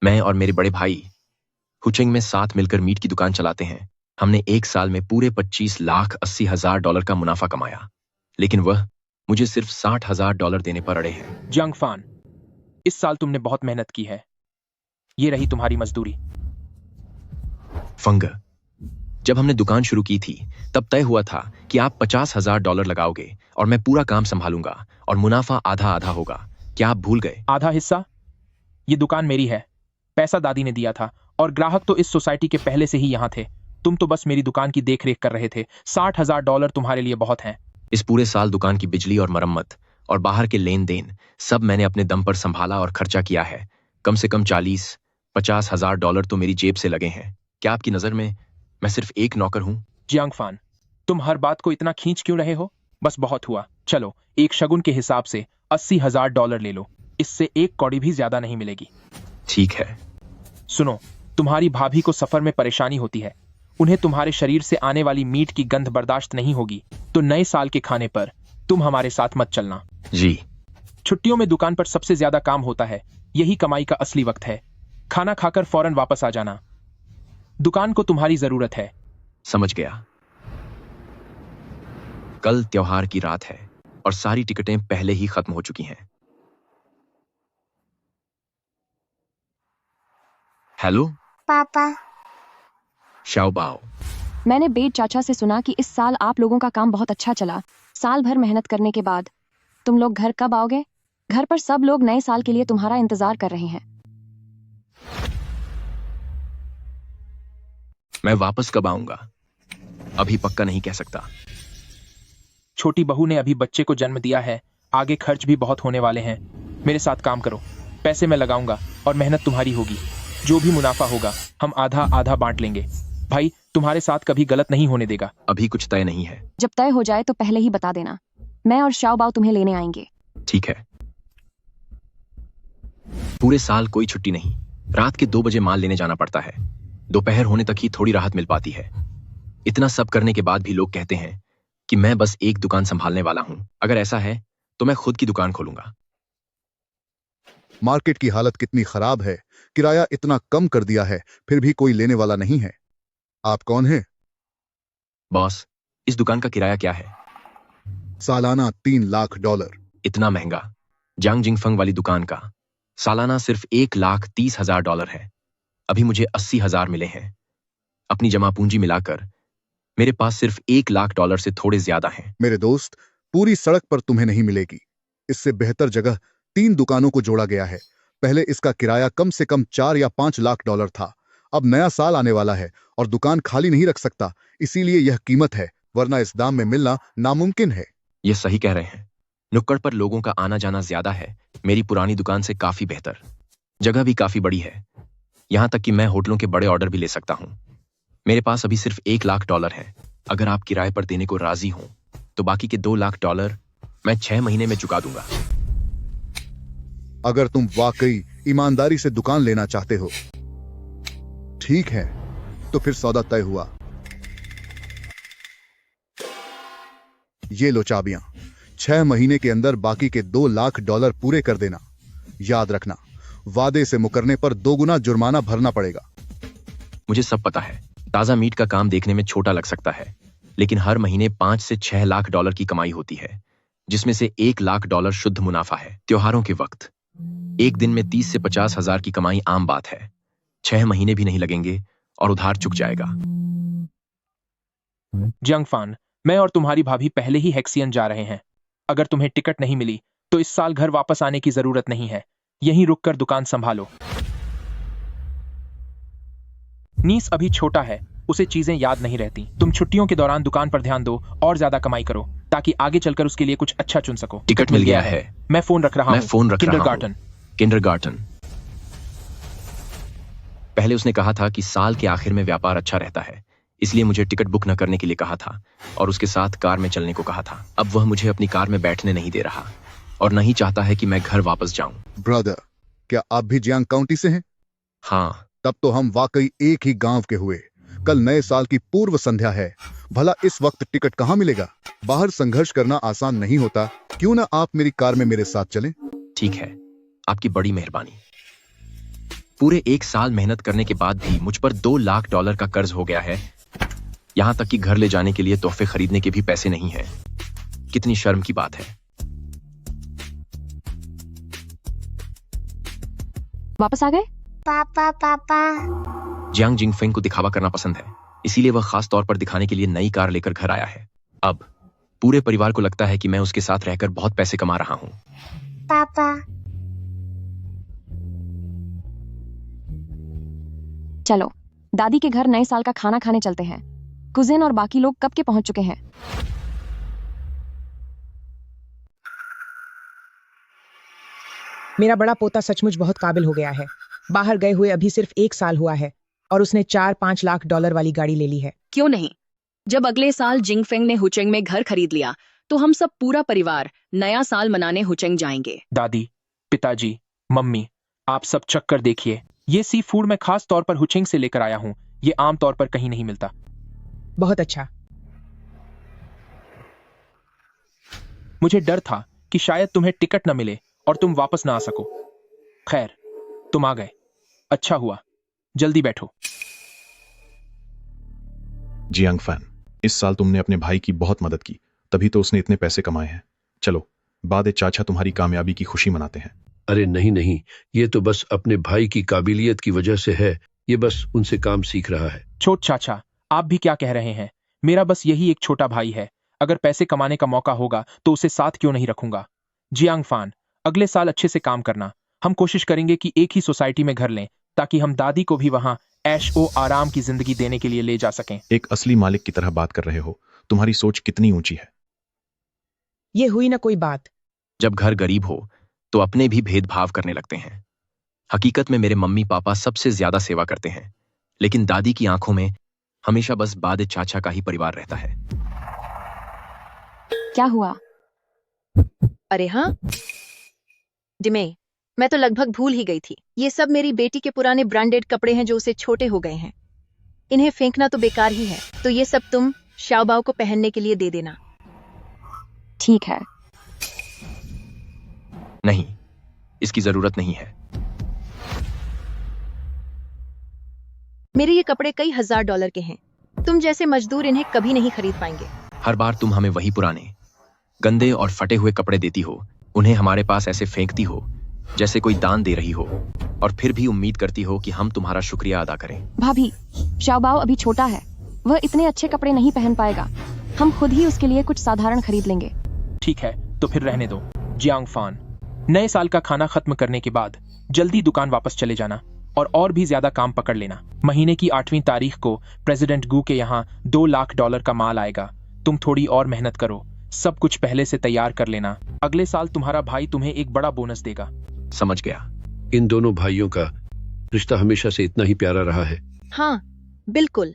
मैं और मेरे बड़े भाई हुचिंग में साथ मिलकर मीट की दुकान चलाते हैं। हमने एक साल में पूरे 25,80,000 का मुनाफा कमाया, लेकिन वह मुझे सिर्फ $60,000 देने पर अड़े हैं। जंग फान, इस साल तुमने बहुत मेहनत की है। ये रही तुम्हारी मजदूरी। फंग, जब हमने दुकान शुरू की थी तब तय हुआ था कि आप $50,000 लगाओगे और मैं पूरा काम संभालूंगा और मुनाफा आधा आधा होगा। क्या आप भूल गए? आधा हिस्सा? ये दुकान मेरी है। पैसा दादी ने दिया था और ग्राहक तो इस सोसाइटी के पहले से ही यहाँ थे। तुम तो बस मेरी दुकान की देखरेख कर रहे थे। $60,000 तुम्हारे लिए बहुत हैं। इस पूरे साल दुकान की बिजली और मरम्मत और बाहर के लेन देन सब मैंने अपने दम पर संभाला और खर्चा किया है। कम से कम 40-50 हज़ार डॉलर तो मेरी जेब से लगे हैं। क्या आपकी नजर में मैं सिर्फ एक नौकर हूं? जियांग फान, तुम हर बात को इतना खींच क्यों रहे हो? बस बहुत हुआ। चलो, एक शगुन के हिसाब से $80,000 ले लो। इससे एक कौड़ी भी ज्यादा नहीं मिलेगी। ठीक है। सुनो, तुम्हारी भाभी को सफर में परेशानी होती है। उन्हें तुम्हारे शरीर से आने वाली मीट की गंध बर्दाश्त नहीं होगी, तो नए साल के खाने पर तुम हमारे साथ मत चलना। जी। छुट्टियों में दुकान पर सबसे ज्यादा काम होता है। यही कमाई का असली वक्त है। खाना खाकर फौरन वापस आ जाना। दुकान को तुम्हारी जरूरत है। समझ गया। कल त्योहार की रात है और सारी टिकटें पहले ही खत्म हो चुकी हैं। हेलो पापा, शाओबाओ। मैंने बेट चाचा से सुना कि इस साल आप लोगों का काम बहुत अच्छा चला। साल भर मेहनत करने के बाद तुम लोग घर कब आओगे? घर पर सब लोग नए साल के लिए तुम्हारा इंतजार कर रहे हैं। मैं वापस कब आऊंगा अभी पक्का नहीं कह सकता। छोटी बहू ने अभी बच्चे को जन्म दिया है। आगे खर्च भी बहुत होने वाले हैं। मेरे साथ काम करो। पैसे मैं लगाऊंगा और मेहनत तुम्हारी होगी। जो भी मुनाफा होगा हम आधा आधा बांट लेंगे। भाई तुम्हारे साथ कभी गलत नहीं होने देगा। अभी कुछ तय नहीं है। जब तय हो जाए तो पहले ही बता देना। मैं और शाओबाओ तुम्हें लेने आएंगे। ठीक है। पूरे साल कोई छुट्टी नहीं। रात के 2 बजे माल लेने जाना पड़ता है। दोपहर होने तक ही थोड़ी राहत मिल पाती है। इतना सब करने के बाद भी लोग कहते हैं कि मैं बस एक दुकान संभालने वाला हूं। अगर ऐसा है तो मैं खुद की दुकान खोलूंगा। मार्केट की हालत कितनी खराब है। किराया इतना कम कर दिया है, फिर भी कोई लेने वाला नहीं है। आप कौन हैं? बॉस, इस दुकान का किराया क्या है? सालाना $3 लाख। इतना महंगा? जांग जिंगफंग वाली दुकान का सालाना सिर्फ $1,30,000 है। अभी मुझे 80,000 मिले हैं। अपनी जमा पूंजी मिलाकर मेरे पास सिर्फ $1 लाख से थोड़े ज्यादा हैं। मेरे दोस्त, पूरी सड़क पर तुम्हें नहीं मिलेगी। इससे बेहतर जगह 3 दुकानों को जोड़ा गया है। पहले इसका किराया कम से कम $4 या $5 लाख था। अब नया साल आने वाला है और दुकान खाली नहीं रख सकता, इसीलिए यह कीमत है, वरना इस दाम में मिलना नामुमकिन है। ये सही कह रहे हैं। नुक्कड़ पर लोगों का आना जाना ज्यादा है। मेरी पुरानी दुकान से काफी बेहतर। जगह भी काफी बड़ी है। यहां तक कि मैं होटलों के बड़े ऑर्डर भी ले सकता हूं। मेरे पास अभी सिर्फ $1 लाख है। अगर आप किराए पर देने को राजी हों तो बाकी के $2 लाख मैं 6 महीने में चुका दूंगा। अगर तुम वाकई ईमानदारी से दुकान लेना चाहते हो, ठीक है, तो फिर सौदा तय हुआ। ये लो चाबियां। 6 महीने के अंदर बाकी के $2 लाख पूरे कर देना। याद रखना, वादे से मुकरने पर 2 गुना जुर्माना भरना पड़ेगा। मुझे सब पता है। ताजा मीट का काम देखने में छोटा लग सकता है, लेकिन हर महीने 5 से 6 लाख डॉलर की कमाई होती है, जिसमें से $1 लाख शुद्ध मुनाफा है। त्योहारों के वक्त एक दिन में 30 से 50 हजार की कमाई आम बात है। 6 महीने भी नहीं लगेंगे और उधार चुक जाएगा। जियांग फान, मैं और तुम्हारी भाभी पहले ही हेक्सियन जा रहे हैं। अगर तुम्हें टिकट नहीं मिली तो इस साल घर वापस आने की जरूरत नहीं है। यहीं रुककर दुकान संभालो। नीस अभी छोटा है, उसे चीजें याद नहीं रहती। तुम छुट्टियों के दौरान दुकान पर ध्यान दो और ज्यादा कमाई करो, ताकि आगे चलकर उसके लिए कुछ अच्छा चुन सको। टिकट मिल गया है। मैं फोन रख रहा हूँ। किंडरगार्टन। किंडरगार्टन। पहले उसने कहा था कि साल के आखिर में व्यापार अच्छा रहता है, इसलिए मुझे टिकट बुक न करने के लिए कहा था और उसके साथ कार में चलने को कहा था। अब वह मुझे अपनी कार में बैठने नहीं दे रहा और नहीं चाहता है कि मैं घर वापस जाऊं। ब्रदर, क्या आप भी जियांग काउंटी से हैं? हाँ। तब तो हम वाकई एक ही गांव के हुए। कल नए साल की पूर्व संध्या है। भला इस वक्त टिकट कहां मिलेगा? बाहर संघर्ष करना आसान नहीं होता। क्यों ना आप मेरी कार में मेरे साथ चलें? ठीक है, आपकी बड़ी मेहरबानी। पूरे 1 साल मेहनत करने के बाद भी मुझ पर $2 लाख का कर्ज हो गया है। यहां तक कि घर ले जाने के लिए तोहफे खरीदने के भी पैसे नहीं हैं। कितनी शर्म की बात है। वापस आ गए? पापा पापा जियांग जिंगफेंग को दिखावा करना पसंद है, इसीलिए वह खास तौर पर दिखाने के लिए नई कार लेकर घर आया है। अब पूरे परिवार को लगता है कि मैं उसके साथ रहकर बहुत पैसे कमा रहा हूं। पापा चलो दादी के घर नए साल का खाना खाने चलते हैं। कुजिन और बाकी लोग कब के पहुंच चुके हैं? मेरा बड़ा पोता सचमुच बहुत काबिल हो गया है। बाहर गए हुए अभी सिर्फ 1 साल हुआ है और उसने 4-5 लाख डॉलर वाली गाड़ी ले ली है। क्यों नहीं? जब अगले साल जिंगफेंग ने हुचेंग में घर खरीद लिया तो हम सब पूरा परिवार नया साल मनाने हुचेंग जाएंगे। दादी, पिताजी, मम्मी, आप सब चक्कर देखिए। ये सी फूड मैं खास तौर पर हुचिंग से लेकर आया हूँ। ये आम तौर पर कहीं नहीं मिलता। बहुत अच्छा। मुझे डर था कि शायद तुम्हें टिकट न मिले और तुम वापस ना आ सको। खैर, तुम आ गए, अच्छा हुआ। जल्दी बैठो। जियांग फैन, इस साल तुमने अपने भाई की बहुत मदद की, तभी तो उसने इतने पैसे कमाए हैं। चलो बाद चाचा तुम्हारी कामयाबी की खुशी मनाते हैं। अरे नहीं नहीं, ये तो बस अपने भाई की काबिलियत की वजह से है। ये बस उनसे काम सीख रहा है। छोट चाचा, आप भी क्या कह रहे हैं? मेरा बस यही एक छोटा भाई है। अगर पैसे कमाने का मौका होगा तो उसे साथ क्यों नहीं रखूंगा। जियांग फान, अगले साल अच्छे से काम करना। हम कोशिश करेंगे कि एक ही सोसाइटी में घर लें ताकि हम दादी को भी वहां ऐश ओ आराम की जिंदगी देने के लिए ले जा सकें। एक असली मालिक की तरह बात कर रहे हो। तुम्हारी सोच कितनी ऊंची है। ये हुई ना कोई बात। जब घर गरीब हो तो अपने भी भेदभाव करने लगते हैं। हकीकत में मेरे मम्मी पापा सबसे ज्यादा सेवा करते हैं, लेकिन दादी की आंखों में हमेशा बस बाद चाचा का ही परिवार रहता है। क्या हुआ? अरे हाँ जिमे, मैं तो लगभग भूल ही गई थी। ये सब मेरी बेटी के पुराने ब्रांडेड कपड़े हैं जो उसे छोटे हो गए हैं। इन्हें फेंकना तो बेकार ही है, तो ये सब तुम शाओबाओ को पहनने के लिए दे देना। ठीक है। नहीं, इसकी जरूरत नहीं है। मेरे ये कपड़े कई हजार डॉलर के हैं। तुम जैसे मजदूर इन्हें कभी नहीं खरीद पाएंगे। हर बार तुम हमें वही पुराने गंदे और फटे हुए कपड़े देती हो, उन्हें हमारे पास ऐसे फेंकती हो जैसे कोई दान दे रही हो, और फिर भी उम्मीद करती हो कि हम तुम्हारा शुक्रिया अदा करें। भाभी, शाओबाओ अभी छोटा है, वह इतने अच्छे कपड़े नहीं पहन पाएगा। हम खुद ही उसके लिए कुछ साधारण खरीद लेंगे। ठीक है, तो फिर रहने दो। जियांग फान, नए साल का खाना खत्म करने के बाद जल्दी दुकान वापस चले जाना और भी ज्यादा काम पकड़ लेना। महीने की 8वीं तारीख को प्रेसिडेंट गू के यहाँ $2 लाख का माल आएगा। तुम थोड़ी और मेहनत करो, सब कुछ पहले से तैयार कर लेना। अगले साल तुम्हारा भाई तुम्हें एक बड़ा बोनस देगा। समझ गया। इन दोनों भाइयों का रिश्ता हमेशा से इतना ही प्यारा रहा है। हाँ बिल्कुल,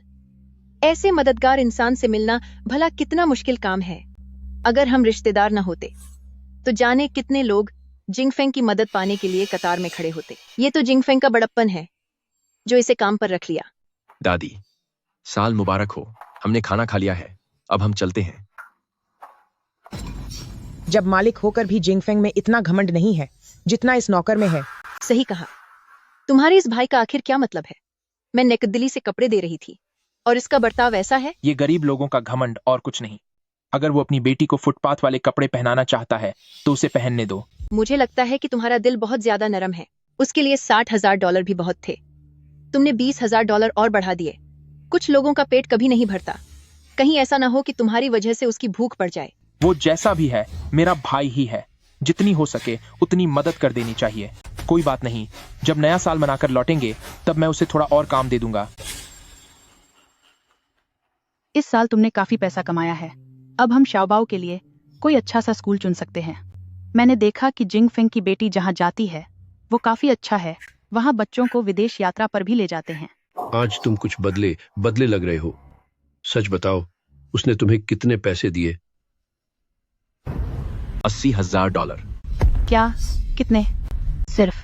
ऐसे मददगार इंसान से मिलना भला कितना मुश्किल काम है। अगर हम रिश्तेदार न होते तो जाने कितने लोग जिंगफेंग की मदद पाने के लिए कतार में खड़े होते। ये तो जिंगफेंग का बड़प्पन है जो इसे काम पर रख लिया। दादी, साल मुबारक हो। हमने खाना खा लिया है, अब हम चलते हैं। जब मालिक होकर भी जिंगफेंग में इतना घमंड नहीं है जितना इस नौकर में है। सही कहा। तुम्हारे इस भाई का आखिर क्या मतलब है? मैं नेकदिली से कपड़े दे रही थी और इसका बर्ताव ऐसा है। ये गरीब लोगों का घमंड और कुछ नहीं। अगर वो अपनी बेटी को फुटपाथ वाले कपड़े पहनाना चाहता है तो उसे पहनने दो। मुझे लगता है कि तुम्हारा दिल बहुत ज्यादा नरम है। उसके लिए $60,000 भी बहुत थे। तुमने $20,000 और बढ़ा दिए। कुछ लोगों का पेट कभी नहीं भरता। कहीं ऐसा ना हो कि तुम्हारी वजह से उसकी भूख बढ़ जाए। वो जैसा भी है मेरा भाई ही है। जितनी हो सके उतनी मदद कर देनी चाहिए। कोई बात नहीं, जब नया साल मनाकर लौटेंगे तब मैं उसे थोड़ा और काम दे दूंगा। इस साल तुमने काफी पैसा कमाया है। अब हम शाओबाओ के लिए कोई अच्छा सा स्कूल चुन सकते हैं। मैंने देखा कि जिंगफेंग की बेटी जहाँ जाती है वो काफी अच्छा है। वहाँ बच्चों को विदेश यात्रा पर भी ले जाते हैं। आज तुम कुछ बदले लग रहे हो। सच बताओ, उसने तुम्हें कितने पैसे दिए? $80,000। क्या? कितने? सिर्फ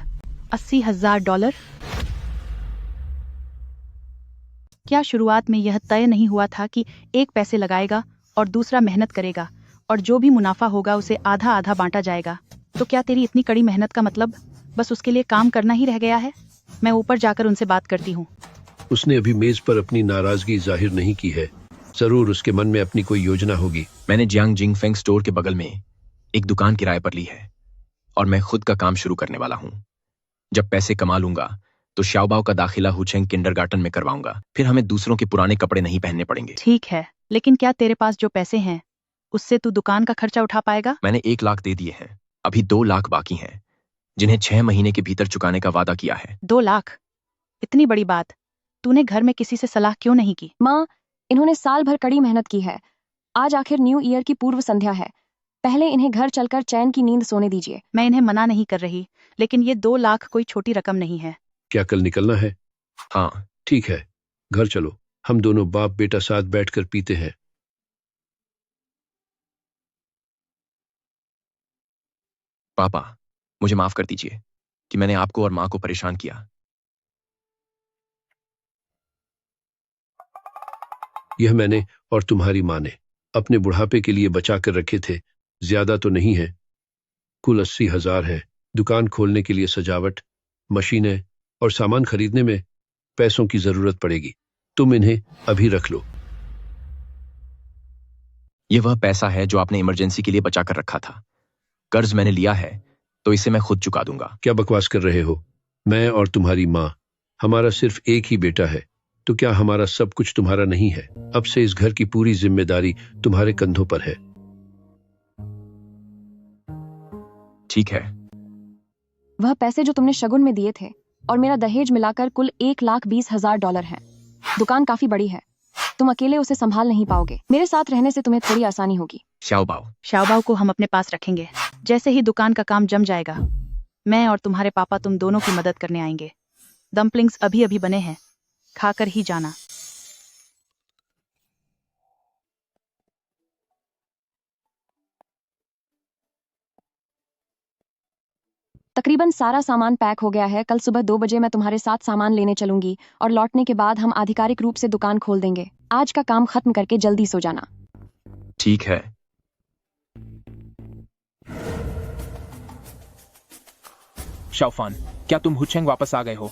$80,000? क्या शुरुआत में यह तय नहीं हुआ था कि एक पैसे लगाएगा और दूसरा मेहनत करेगा और जो भी मुनाफा होगा उसे आधा आधा बांटा जाएगा? तो क्या तेरी इतनी कड़ी मेहनत का मतलब बस उसके लिए काम करना ही रह गया है? मैं ऊपर जाकर उनसे बात करती हूँ। उसने अभी मेज पर अपनी नाराजगी जाहिर नहीं की है। जरूर उसके मन में अपनी कोई योजना होगी। मैंने जियांग जिंगफेंग स्टोर के बगल में एक दुकान किराए पर ली है और मैं खुद का काम शुरू करने वाला हूँ। जब पैसे कमा लूंगा तो शाओबाओ का दाखिला हुचेंग किंडरगार्टन में करवाऊंगा। फिर हमें दूसरों के पुराने कपड़े नहीं पहनने पड़ेंगे। ठीक है, लेकिन क्या तेरे पास जो पैसे हैं उससे तू दुकान का खर्चा उठा पाएगा? मैंने 1 लाख दे दिए हैं, अभी 2 लाख बाकी हैं, जिन्हें 6 महीने के भीतर चुकाने का वादा किया है। 2 लाख? इतनी बड़ी बात तूने घर में किसी से सलाह क्यों नहीं की? माँ, इन्होंने साल भर कड़ी मेहनत की है। आज आखिर न्यू ईयर की पूर्व संध्या है। पहले इन्हें घर चलकर चैन की नींद सोने दीजिए। मैं इन्हें मना नहीं कर रही, लेकिन ये 2 लाख कोई छोटी रकम नहीं है। क्या कल निकलना है? हाँ। ठीक है, घर चलो, हम दोनों बाप बेटा साथ बैठकर पीते हैं। पापा, मुझे माफ कर दीजिए कि मैंने आपको और माँ को परेशान किया। यह मैंने और तुम्हारी माँ ने अपने बुढ़ापे के लिए बचा कर रखे थे। ज्यादा तो नहीं है, कुल 80,000 है। दुकान खोलने के लिए सजावट, मशीनें और सामान खरीदने में पैसों की जरूरत पड़ेगी। तुम इन्हें अभी रख लो। यह वह पैसा है जो आपने इमरजेंसी के लिए बचा कर रखा था। कर्ज मैंने लिया है तो इसे मैं खुद चुका दूंगा। क्या बकवास कर रहे हो? मैं और तुम्हारी माँ, हमारा सिर्फ एक ही बेटा है, तो क्या हमारा सब कुछ तुम्हारा नहीं है? अब से इस घर की पूरी जिम्मेदारी तुम्हारे कंधों पर है। ठीक है। वह पैसे जो तुमने शगुन में दिए थे और मेरा दहेज मिलाकर कुल $1,20,000 हैं। दुकान काफी बड़ी है, तुम अकेले उसे संभाल नहीं पाओगे। मेरे साथ रहने से तुम्हें थोड़ी आसानी होगी। शाओबाओ को हम अपने पास रखेंगे। जैसे ही दुकान का काम जम जाएगा, मैं और तुम्हारे पापा तुम दोनों की मदद करने आएंगे। डम्पलिंग्स अभी अभी बने हैं, खाकर ही जाना। तकरीबन सारा सामान पैक हो गया है। कल सुबह 2 बजे मैं तुम्हारे साथ सामान लेने चलूंगी और लौटने के बाद हम आधिकारिक रूप से दुकान खोल देंगे। आज का काम खत्म करके जल्दी सो जाना। ठीक है। शाओफान, क्या तुम हुचेंग वापस आ गए हो?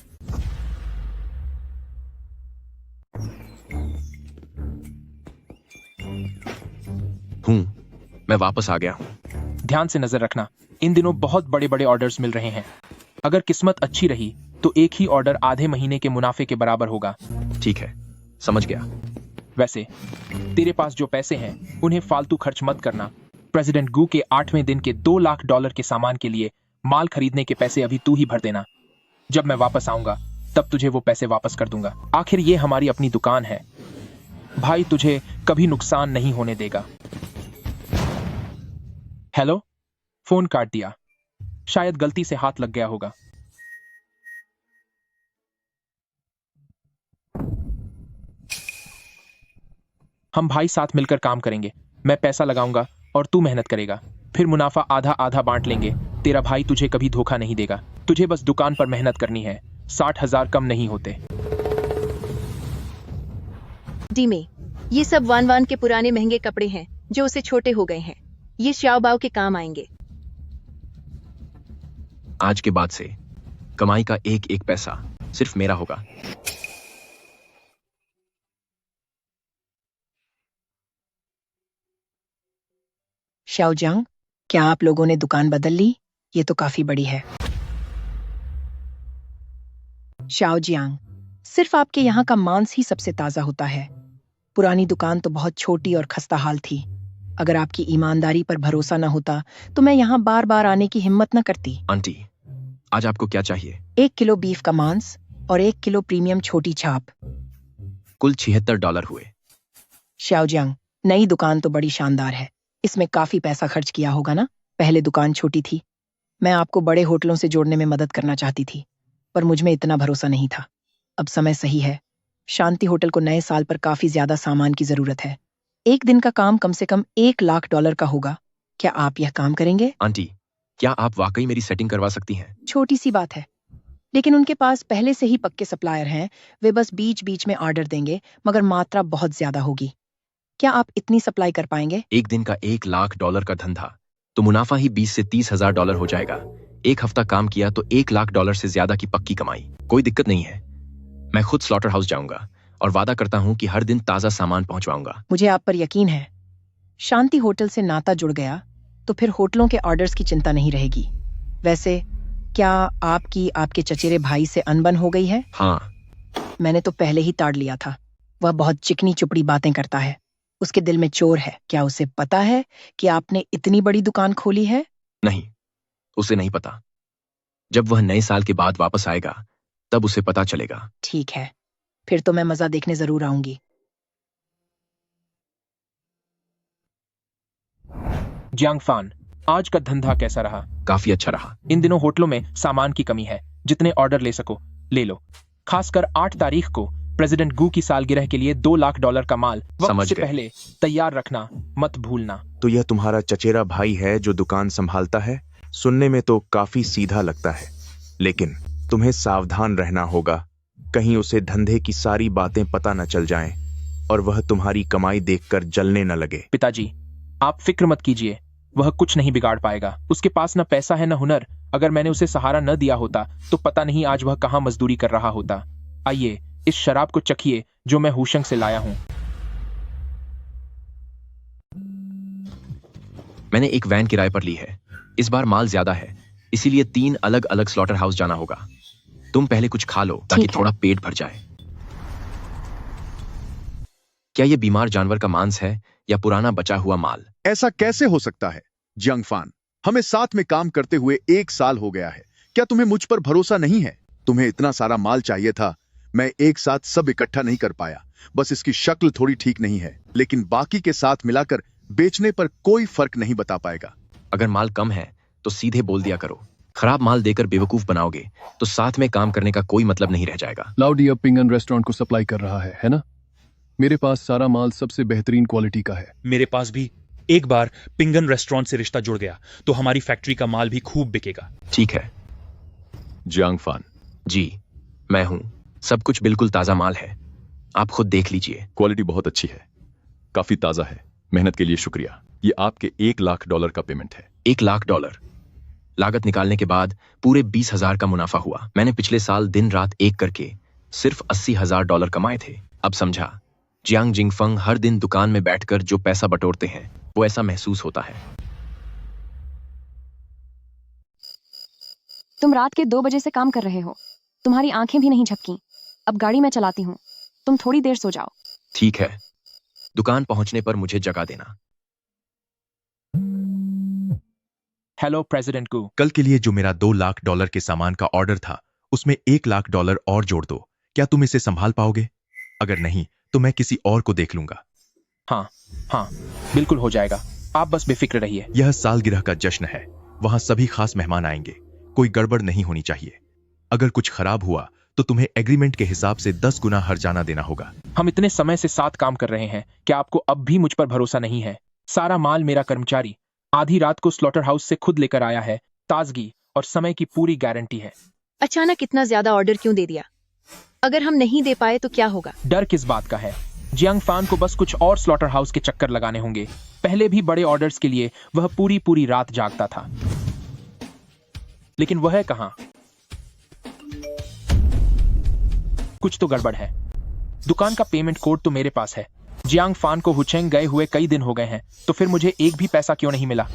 हूँ, मैं वापस आ गया हूँ। ध्यान से नजर रखना, इन दिनों बहुत बड़े बड़े ऑर्डर्स मिल रहे हैं। अगर किस्मत अच्छी रही तो एक ही ऑर्डर आधे महीने के मुनाफे के बराबर होगा। ठीक है, समझ गया। वैसे तेरे पास जो पैसे हैं उन्हें फालतू खर्च मत करना। प्रेसिडेंट गू के 8वें दिन के $2 लाख के सामान के लिए माल खरीदने के पैसे अभी तू ही भर देना। जब मैं वापस आऊंगा तब तुझे वो पैसे वापस कर दूंगा। आखिर ये हमारी अपनी दुकान है, भाई तुझे कभी नुकसान नहीं होने देगा। हेलो, फोन काट दिया, शायद गलती से हाथ लग गया होगा। हम भाई साथ मिलकर काम करेंगे। मैं पैसा लगाऊंगा और तू मेहनत करेगा, फिर मुनाफा आधा आधा बांट लेंगे। तेरा भाई तुझे कभी धोखा नहीं देगा। तुझे बस दुकान पर मेहनत करनी है। 60,000 कम नहीं होते। डीमे, ये सब वान वान के पुराने महंगे कपड़े हैं जो उसे छोटे हो गए हैं। ये शाओबाओ के काम आएंगे। आज के बाद से कमाई का एक एक पैसा सिर्फ मेरा होगा। शाओजांग, क्या आप लोगों ने दुकान बदल ली? ये तो काफी बड़ी है। शाओजियांग, सिर्फ आपके यहाँ का मांस ही सबसे ताजा होता है। पुरानी दुकान तो बहुत छोटी और खस्ता हाल थी। अगर आपकी ईमानदारी पर भरोसा न होता तो मैं यहाँ बार बार आने की हिम्मत न करती। आंटी, आज आपको क्या चाहिए? 1 किलो बीफ का मांस और 1 किलो प्रीमियम छोटी छाप। कुल $76 हुए। शाओजियांग, नई दुकान तो बड़ी शानदार है, इसमें काफी पैसा खर्च किया होगा ना? पहले दुकान छोटी थी। मैं आपको बड़े होटलों से जोड़ने में मदद करना चाहती थी, पर मुझ में इतना भरोसा नहीं था। अब समय सही है। शांति होटल को नए साल पर काफी ज्यादा सामान की जरूरत है। एक दिन का काम कम से कम $1 लाख का होगा। क्या आप यह काम करेंगे? आंटी, क्या आप वाकई मेरी सेटिंग करवा सकती हैं? छोटी सी बात है, लेकिन उनके पास पहले से ही पक्के सप्लायर हैं। वे बस बीच बीच में ऑर्डर देंगे, मगर मात्रा बहुत ज्यादा होगी। क्या आप इतनी सप्लाई कर पाएंगे? एक दिन का $1 लाख का धंधा तो मुनाफा ही $20,000 से $30,000 हो जाएगा। एक हफ्ता काम किया तो $1 लाख से ज्यादा की पक्की कमाई। कोई दिक्कत नहीं है। मैं खुद स्लॉटर हाउस जाऊंगा और वादा करता हूं कि हर दिन ताजा सामान पहुंचवाऊंगा। मुझे आप पर यकीन है। शांति होटल से नाता जुड़ गया तो फिर होटलों के ऑर्डर्स की चिंता नहीं रहेगी। वैसे क्या आपकी आपके चचेरे भाई से अनबन हो गई है? हाँ, मैंने तो पहले ही ताड़ लिया था। वह बहुत चिकनी चुपड़ी बातें करता है। उसके दिल में चोर है। क्या उसे पता है कि आपने इतनी बड़ी दुकान खोली है? नहीं, उसे नहीं पता। जब वह नए साल के बाद वापस आएगा तब उसे पता चलेगा। ठीक है, फिर तो मैं मजा देखने जरूर आऊंगी। जियांग फान, आज का धंधा कैसा रहा? काफी अच्छा रहा। इन दिनों होटलों में सामान की कमी है। जितने ऑर्डर ले सको ले लो। खासकर 8 तारीख को प्रेसिडेंट गू की सालगिरह के लिए $2 लाख का माल वक्त समझ से गए। पहले तैयार रखना मत भूलना। तो यह तुम्हारा चचेरा भाई है जो दुकान संभालता है? सुनने में तो काफी सीधा लगता है, लेकिन तुम्हें सावधान रहना होगा। कहीं उसे धंधे की सारी बातें पता न चल जाएं और वह तुम्हारी कमाई देखकर जलने न लगे। पिताजी, आप फिक्र मत कीजिए। वह कुछ नहीं बिगाड़ पाएगा। उसके पास न पैसा है न हुनर। अगर मैंने उसे सहारा न दिया होता तो पता नहीं आज वह कहां मजदूरी कर रहा होता। आइए इस शराब को चखिए जो मैं हुशंग से लाया हूं। मैंने एक वैन किराए पर ली है। इस बार माल ज्यादा है, इसीलिए 3 अलग अलग स्लॉटर हाउस जाना होगा। तुम पहले कुछ खा लो ताकि ठीक है। थोड़ा पेट भर जाए। क्या ये बीमार जानवर का मांस है या पुराना बचा हुआ माल? ऐसा कैसे हो सकता है जियांग फान? हमें साथ में काम करते हुए 1 साल हो गया है। क्या तुम्हें मुझ पर भरोसा नहीं है? तुम्हें इतना सारा माल चाहिए था। मैं एक साथ सब इकट्ठा नहीं कर पाया। बस इसकी शक्ल थोड़ी ठीक नहीं है, लेकिन बाकी के साथ मिलाकर बेचने पर कोई फर्क नहीं बता पाएगा। अगर माल कम है तो सीधे बोल दिया करो। खराब माल देकर बेवकूफ बनाओगे तो साथ में काम करने का कोई मतलब नहीं रह जाएगा। लाउडी अब पिंगन रेस्टोरेंट को सप्लाई कर रहा है ना? मेरे पास सारा माल सबसे बेहतरीन क्वालिटी का है। मेरे पास भी। एक बार पिंगन रेस्टोरेंट से रिश्ता जुड़ गया तो हमारी फैक्ट्री का माल भी खूब बिकेगा। ठीक है। जियांग फान, जी, मैं हूं। सब कुछ बिल्कुल ताजा माल है। आप खुद देख लीजिए। क्वालिटी बहुत अच्छी है, काफी ताजा है। मेहनत के लिए शुक्रिया। ये आपके $1 लाख का पेमेंट है। $1 लाख। लागत निकालने के बाद पूरे 20,000 का मुनाफा हुआ। मैंने पिछले साल दिन रात एक करके सिर्फ $80,000 कमाए थे। अब समझा। जियांग जिंगफंग हर दिन दुकान में बैठकर जो पैसा बटोरते हैं वो ऐसा महसूस होता है। तुम रात के 2 बजे से काम कर रहे हो। तुम्हारी आंखें भी नहीं झपकी। अब गाड़ी मैं चलाती हूँ। तुम थोड़ी देर सो जाओ। ठीक है। दुकान पहुंचने पर मुझे जगा देना। हेलो प्रेसिडेंट गू। कल के लिए जो मेरा $2 लाख के सामान का ऑर्डर था उसमें $1 लाख और जोड़ दो। क्या तुम इसे संभाल पाओगे? अगर नहीं तो मैं किसी और को देख लूंगा। हाँ, बिल्कुल हो जाएगा। आप बस बेफिक्र रहिए। यह सालगिरह का जश्न है। वहां सभी खास मेहमान आएंगे। कोई गड़बड़ नहीं होनी चाहिए। अगर कुछ खराब हुआ तो तुम्हें एग्रीमेंट के हिसाब से 10 गुना हर्जाना देना होगा। हम इतने समय से साथ काम कर रहे हैं, क्या आपको अब भी मुझ पर भरोसा नहीं है? सारा माल मेरा कर्मचारी आधी रात को स्लॉटर हाउस से खुद लेकर आया है। ताजगी और समय की पूरी गारंटी है। अचानक इतना ज्यादा ऑर्डर क्यों दे दिया? अगर हम नहीं दे पाए तो क्या होगा? डर किस बात का है? जियांग फान को बस कुछ और स्लॉटर हाउस के चक्कर लगाने होंगे। पहले भी बड़े ऑर्डर्स के लिए वह पूरी पूरी रात जागता था, लेकिन वह कहां? कुछ तो गड़बड़ है। दुकान का पेमेंट कोड तो मेरे पास है। जियांग फान को हुचेंग गए हुए कई दिन हो गए हैं, तो फिर मुझे एक भी पैसा क्यों नहीं मिला?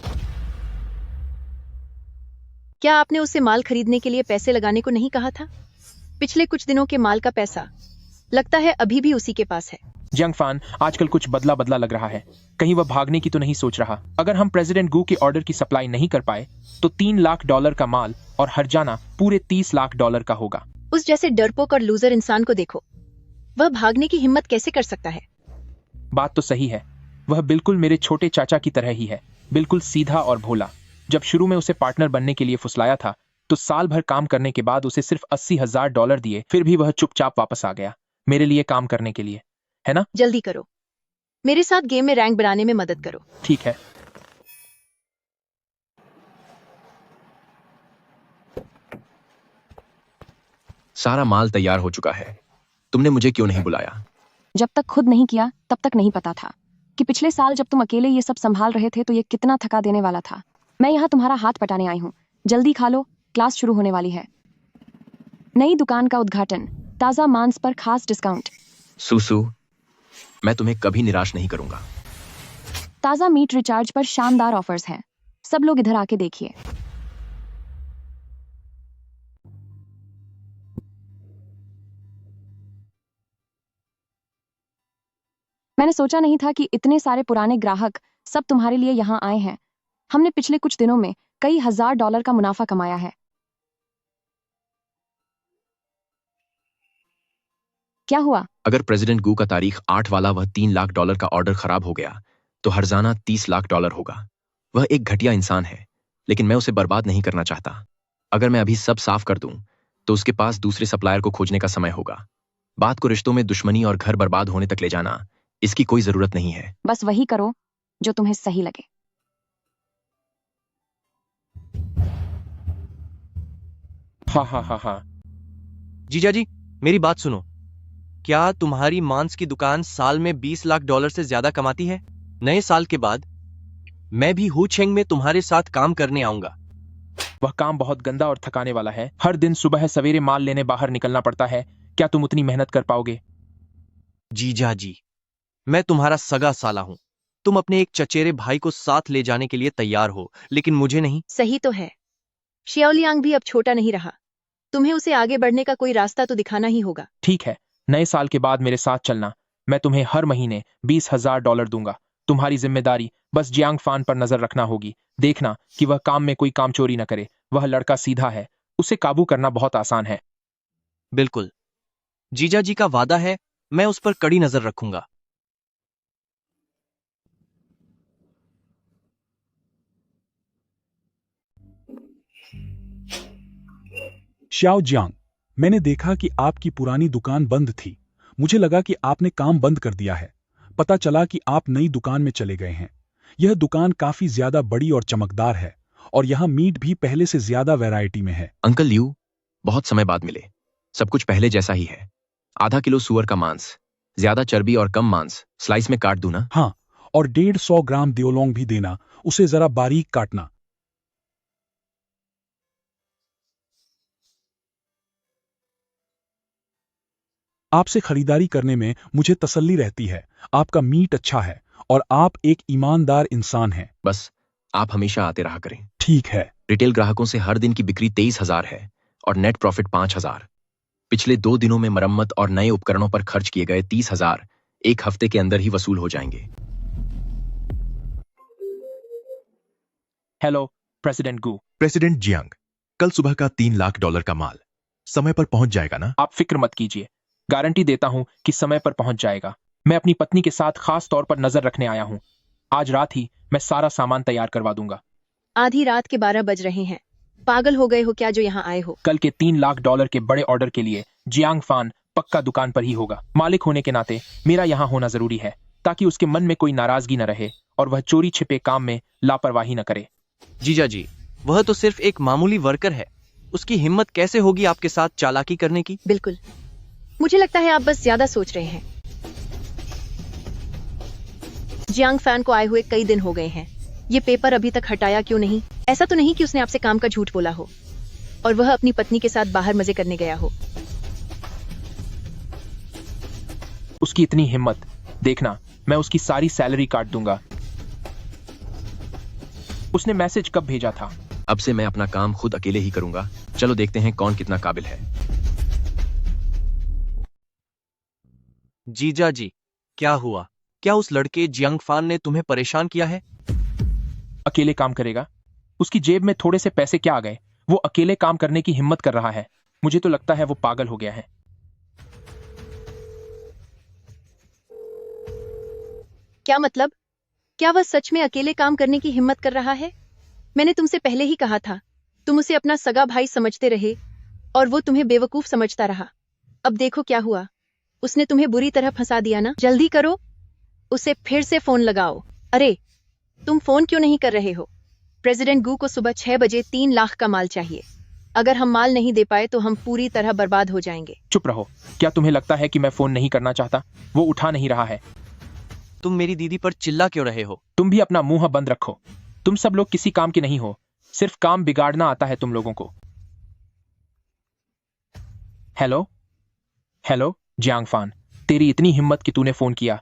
क्या आपने उसे माल खरीदने के लिए पैसे लगाने को नहीं कहा था? पिछले कुछ दिनों के माल का पैसा लगता है अभी भी उसी के पास है। जियांग फान आजकल कुछ बदला बदला लग रहा है। कहीं वह भागने की तो नहीं सोच रहा? अगर हम प्रेसिडेंट गू के ऑर्डर की सप्लाई नहीं कर पाए तो $3 लाख का माल और हर्जाना पूरे $30 लाख का होगा। उस जैसे डरपोक और लूजर इंसान को देखो, वह भागने की हिम्मत कैसे कर सकता है? बात तो सही है। वह बिल्कुल मेरे छोटे चाचा की तरह ही है, बिल्कुल सीधा और भोला। जब शुरू में उसे पार्टनर बनने के लिए फुसलाया था तो साल भर काम करने के बाद उसे सिर्फ $80,000 दिए, फिर भी वह चुपचाप वापस आ गया मेरे लिए काम करने के लिए, है ना? जल्दी करो, मेरे साथ गेम में रैंक बनाने में मदद करो। ठीक है। सारा माल तैयार हो चुका है। तुमने मुझे क्यों नहीं बुलाया? जब तक खुद नहीं किया तब तक नहीं पता था कि पिछले साल जब तुम अकेले ये सब संभाल रहे थे तो ये कितना थका देने वाला था। मैं यहाँ तुम्हारा हाथ पटाने आई हूँ। जल्दी खा लो क्लास शुरू होने वाली है। नई दुकान का उद्घाटन, ताजा मांस पर खास डिस्काउंट। सुसु, मैं तुम्हें कभी निराश नहीं करूंगा। ताजा मीट रिचार्ज पर शानदार ऑफर्स हैं। सब लोग इधर आके देखिए। मैंने सोचा नहीं था कि इतने सारे पुराने ग्राहक सब तुम्हारे लिए यहाँ आए हैं। हमने पिछले कुछ दिनों में कई $1000 का मुनाफा कमाया है। क्या हुआ? अगर प्रेसिडेंट गू का तारीख 8 वाला वह $3 लाख का ऑर्डर खराब हो गया तो हर्जाना $30 लाख होगा। वह एक घटिया इंसान है, लेकिन मैं उसे बर्बाद नहीं करना चाहता। अगर मैं अभी सब साफ कर दूं तो उसके पास दूसरे सप्लायर को खोजने का समय होगा। बात को रिश्तों में दुश्मनी और घर बर्बाद होने तक ले जाना, इसकी कोई जरूरत नहीं है। बस वही करो जो तुम्हें सही लगे। हा। जीजा जी, मेरी बात सुनो। क्या तुम्हारी मांस की दुकान साल में $20 लाख से ज्यादा कमाती है? नए साल के बाद मैं भी हुचेंग में तुम्हारे साथ काम करने आऊंगा। वह काम बहुत गंदा और थकाने वाला है। हर दिन सुबह सवेरे माल लेने बाहर निकलना पड़ता है। क्या तुम उतनी मेहनत कर पाओगे? जीजा जी, मैं तुम्हारा सगा साला हूं। तुम अपने एक चचेरे भाई को साथ ले जाने के लिए तैयार हो, लेकिन मुझे नहीं। सही तो है। शियाओलियांग भी अब छोटा नहीं रहा। तुम्हें उसे आगे बढ़ने का कोई रास्ता तो दिखाना ही होगा। ठीक है, नए साल के बाद मेरे साथ चलना। मैं तुम्हें हर महीने $20,000 दूंगा। तुम्हारी जिम्मेदारी बस जियांग फान पर नजर रखना होगी। देखना कि वह काम में कोई काम चोरी न करे। वह लड़का सीधा है, उसे काबू करना बहुत आसान है। बिल्कुल, जीजा जी का वादा है, मैं उस पर कड़ी नजर रखूंगा। श्याओ जियांग, मैंने देखा कि आपकी पुरानी दुकान बंद थी। मुझे लगा कि आपने काम बंद कर दिया है। पता चला कि आप नई दुकान में चले गए हैं। यह दुकान काफी ज्यादा बड़ी और चमकदार है और यहाँ मीट भी पहले से ज्यादा वैरायटी में है। अंकल लियू, बहुत समय बाद मिले। सब कुछ पहले जैसा ही है। आधा किलो सुअर का मांस, ज्यादा चर्बी और कम मांस स्लाइस में काट दूं ना? हाँ, और 150 ग्राम दियोलोंग भी देना। उसे जरा बारीक काटना। आपसे खरीदारी करने में मुझे तसल्ली रहती है। आपका मीट अच्छा है और आप एक ईमानदार इंसान हैं। बस आप हमेशा आते रहा करें। ठीक है। रिटेल ग्राहकों से हर दिन की बिक्री 23,000 है और नेट प्रॉफिट 5,000। पिछले 2 दिनों में मरम्मत और नए उपकरणों पर खर्च किए गए 30,000 एक हफ्ते के अंदर ही वसूल हो जाएंगे। हेलो प्रेसिडेंट गू। प्रेसिडेंट जियांग, कल सुबह का $3 लाख का माल समय पर पहुंच जाएगा ना? आप फिक्र मत कीजिए, गारंटी देता हूं कि समय पर पहुंच जाएगा। मैं अपनी पत्नी के साथ खास तौर पर नजर रखने आया हूं। आज रात ही मैं सारा सामान तैयार करवा दूंगा। आधी रात के 12 बज रहे हैं। पागल हो गए हो क्या जो यहाँ आए हो? कल के $3 लाख के बड़े ऑर्डर के लिए जियांग फान पक्का दुकान पर ही होगा। मालिक होने के नाते मेरा यहाँ होना जरूरी है, ताकि उसके मन में कोई नाराजगी न रहे और वह चोरी छिपे काम में लापरवाही न करे। जीजा जी, वह तो सिर्फ एक मामूली वर्कर है। उसकी हिम्मत कैसे होगी आपके साथ चालाकी करने की? बिल्कुल, मुझे लगता है आप बस ज्यादा सोच रहे हैं। जियांग फैन को आए हुए कई दिन हो गए हैं। ये पेपर अभी तक हटाया क्यों नहीं? ऐसा तो नहीं कि उसने आपसे काम का झूठ बोला हो और वह अपनी पत्नी के साथ बाहर मजे करने गया हो। उसकी इतनी हिम्मत, देखना मैं उसकी सारी सैलरी काट दूंगा। उसने मैसेज कब भेजा था? अब से मैं अपना काम खुद अकेले ही करूंगा। चलो देखते हैं कौन कितना काबिल है। जीजा जी, क्या हुआ? क्या उस लड़के जियांग फान ने तुम्हें परेशान किया है? अकेले काम करेगा? उसकी जेब में थोड़े से पैसे क्या आ गए? वो अकेले काम करने की हिम्मत कर रहा है। मुझे तो लगता है वो पागल हो गया है। क्या मतलब? क्या वह सच में अकेले काम करने की हिम्मत कर रहा है? मैंने तुमसे पहले ही कहा था, तुम उसे अपना सगा भाई समझते रहे और वो तुम्हें बेवकूफ समझता रहा। अब देखो क्या हुआ। उसने तुम्हें बुरी तरह फंसा दिया ना। जल्दी करो, उसे फिर से फोन लगाओ। अरे, तुम फोन क्यों नहीं कर रहे हो? प्रेसिडेंट गू को सुबह 6 बजे 3 लाख का माल चाहिए। अगर हम माल नहीं दे पाए तो हम पूरी तरह बर्बाद हो जाएंगे। चुप रहो। क्या तुम्हें लगता है कि मैं फोन नहीं करना चाहता? वो उठा नहीं रहा है। तुम मेरी दीदी पर चिल्ला क्यों रहे हो? तुम भी अपना मुंह बंद रखो। तुम सब लोग किसी काम के नहीं हो। सिर्फ काम बिगाड़ना आता है तुम लोगों को। हेलो हेलो जियांग फान, तेरी इतनी हिम्मत कि तूने फोन किया।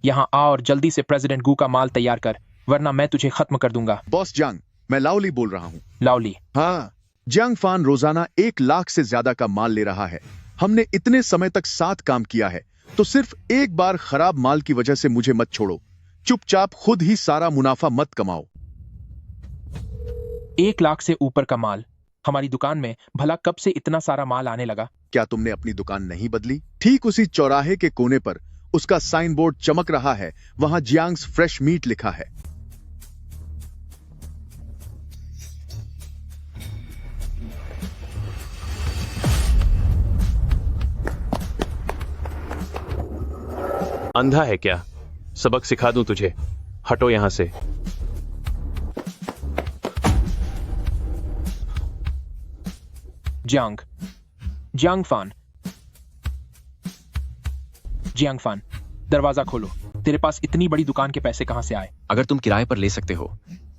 यहाँ आ और जल्दी से प्रेसिडेंट गू का माल तैयार कर, वरना मैं तुझे खत्म कर दूंगा। बॉस जियांग, मैं लाओली बोल रहा हूँ। लाओली? हाँ, जियांग फान रोजाना 1 लाख से ज्यादा का माल ले रहा है। हमने इतने समय तक साथ काम किया है, तो सिर्फ एक बार खराब माल की वजह से मुझे मत छोड़ो। चुपचाप खुद ही सारा मुनाफा मत कमाओ। 1 लाख से ऊपर का माल हमारी दुकान में भला कब से इतना सारा माल आने लगा? क्या तुमने अपनी दुकान नहीं बदली? ठीक उसी चौराहे के कोने पर उसका साइन बोर्ड चमक रहा है, वहां जियांग्स फ्रेश मीट लिखा है। अंधा है क्या? सबक सिखा दूं तुझे? हटो यहां से। जियांग फान, जियांग फान, दरवाजा खोलो। तेरे पास इतनी बड़ी दुकान के पैसे कहां से आए? अगर तुम किराए पर ले सकते हो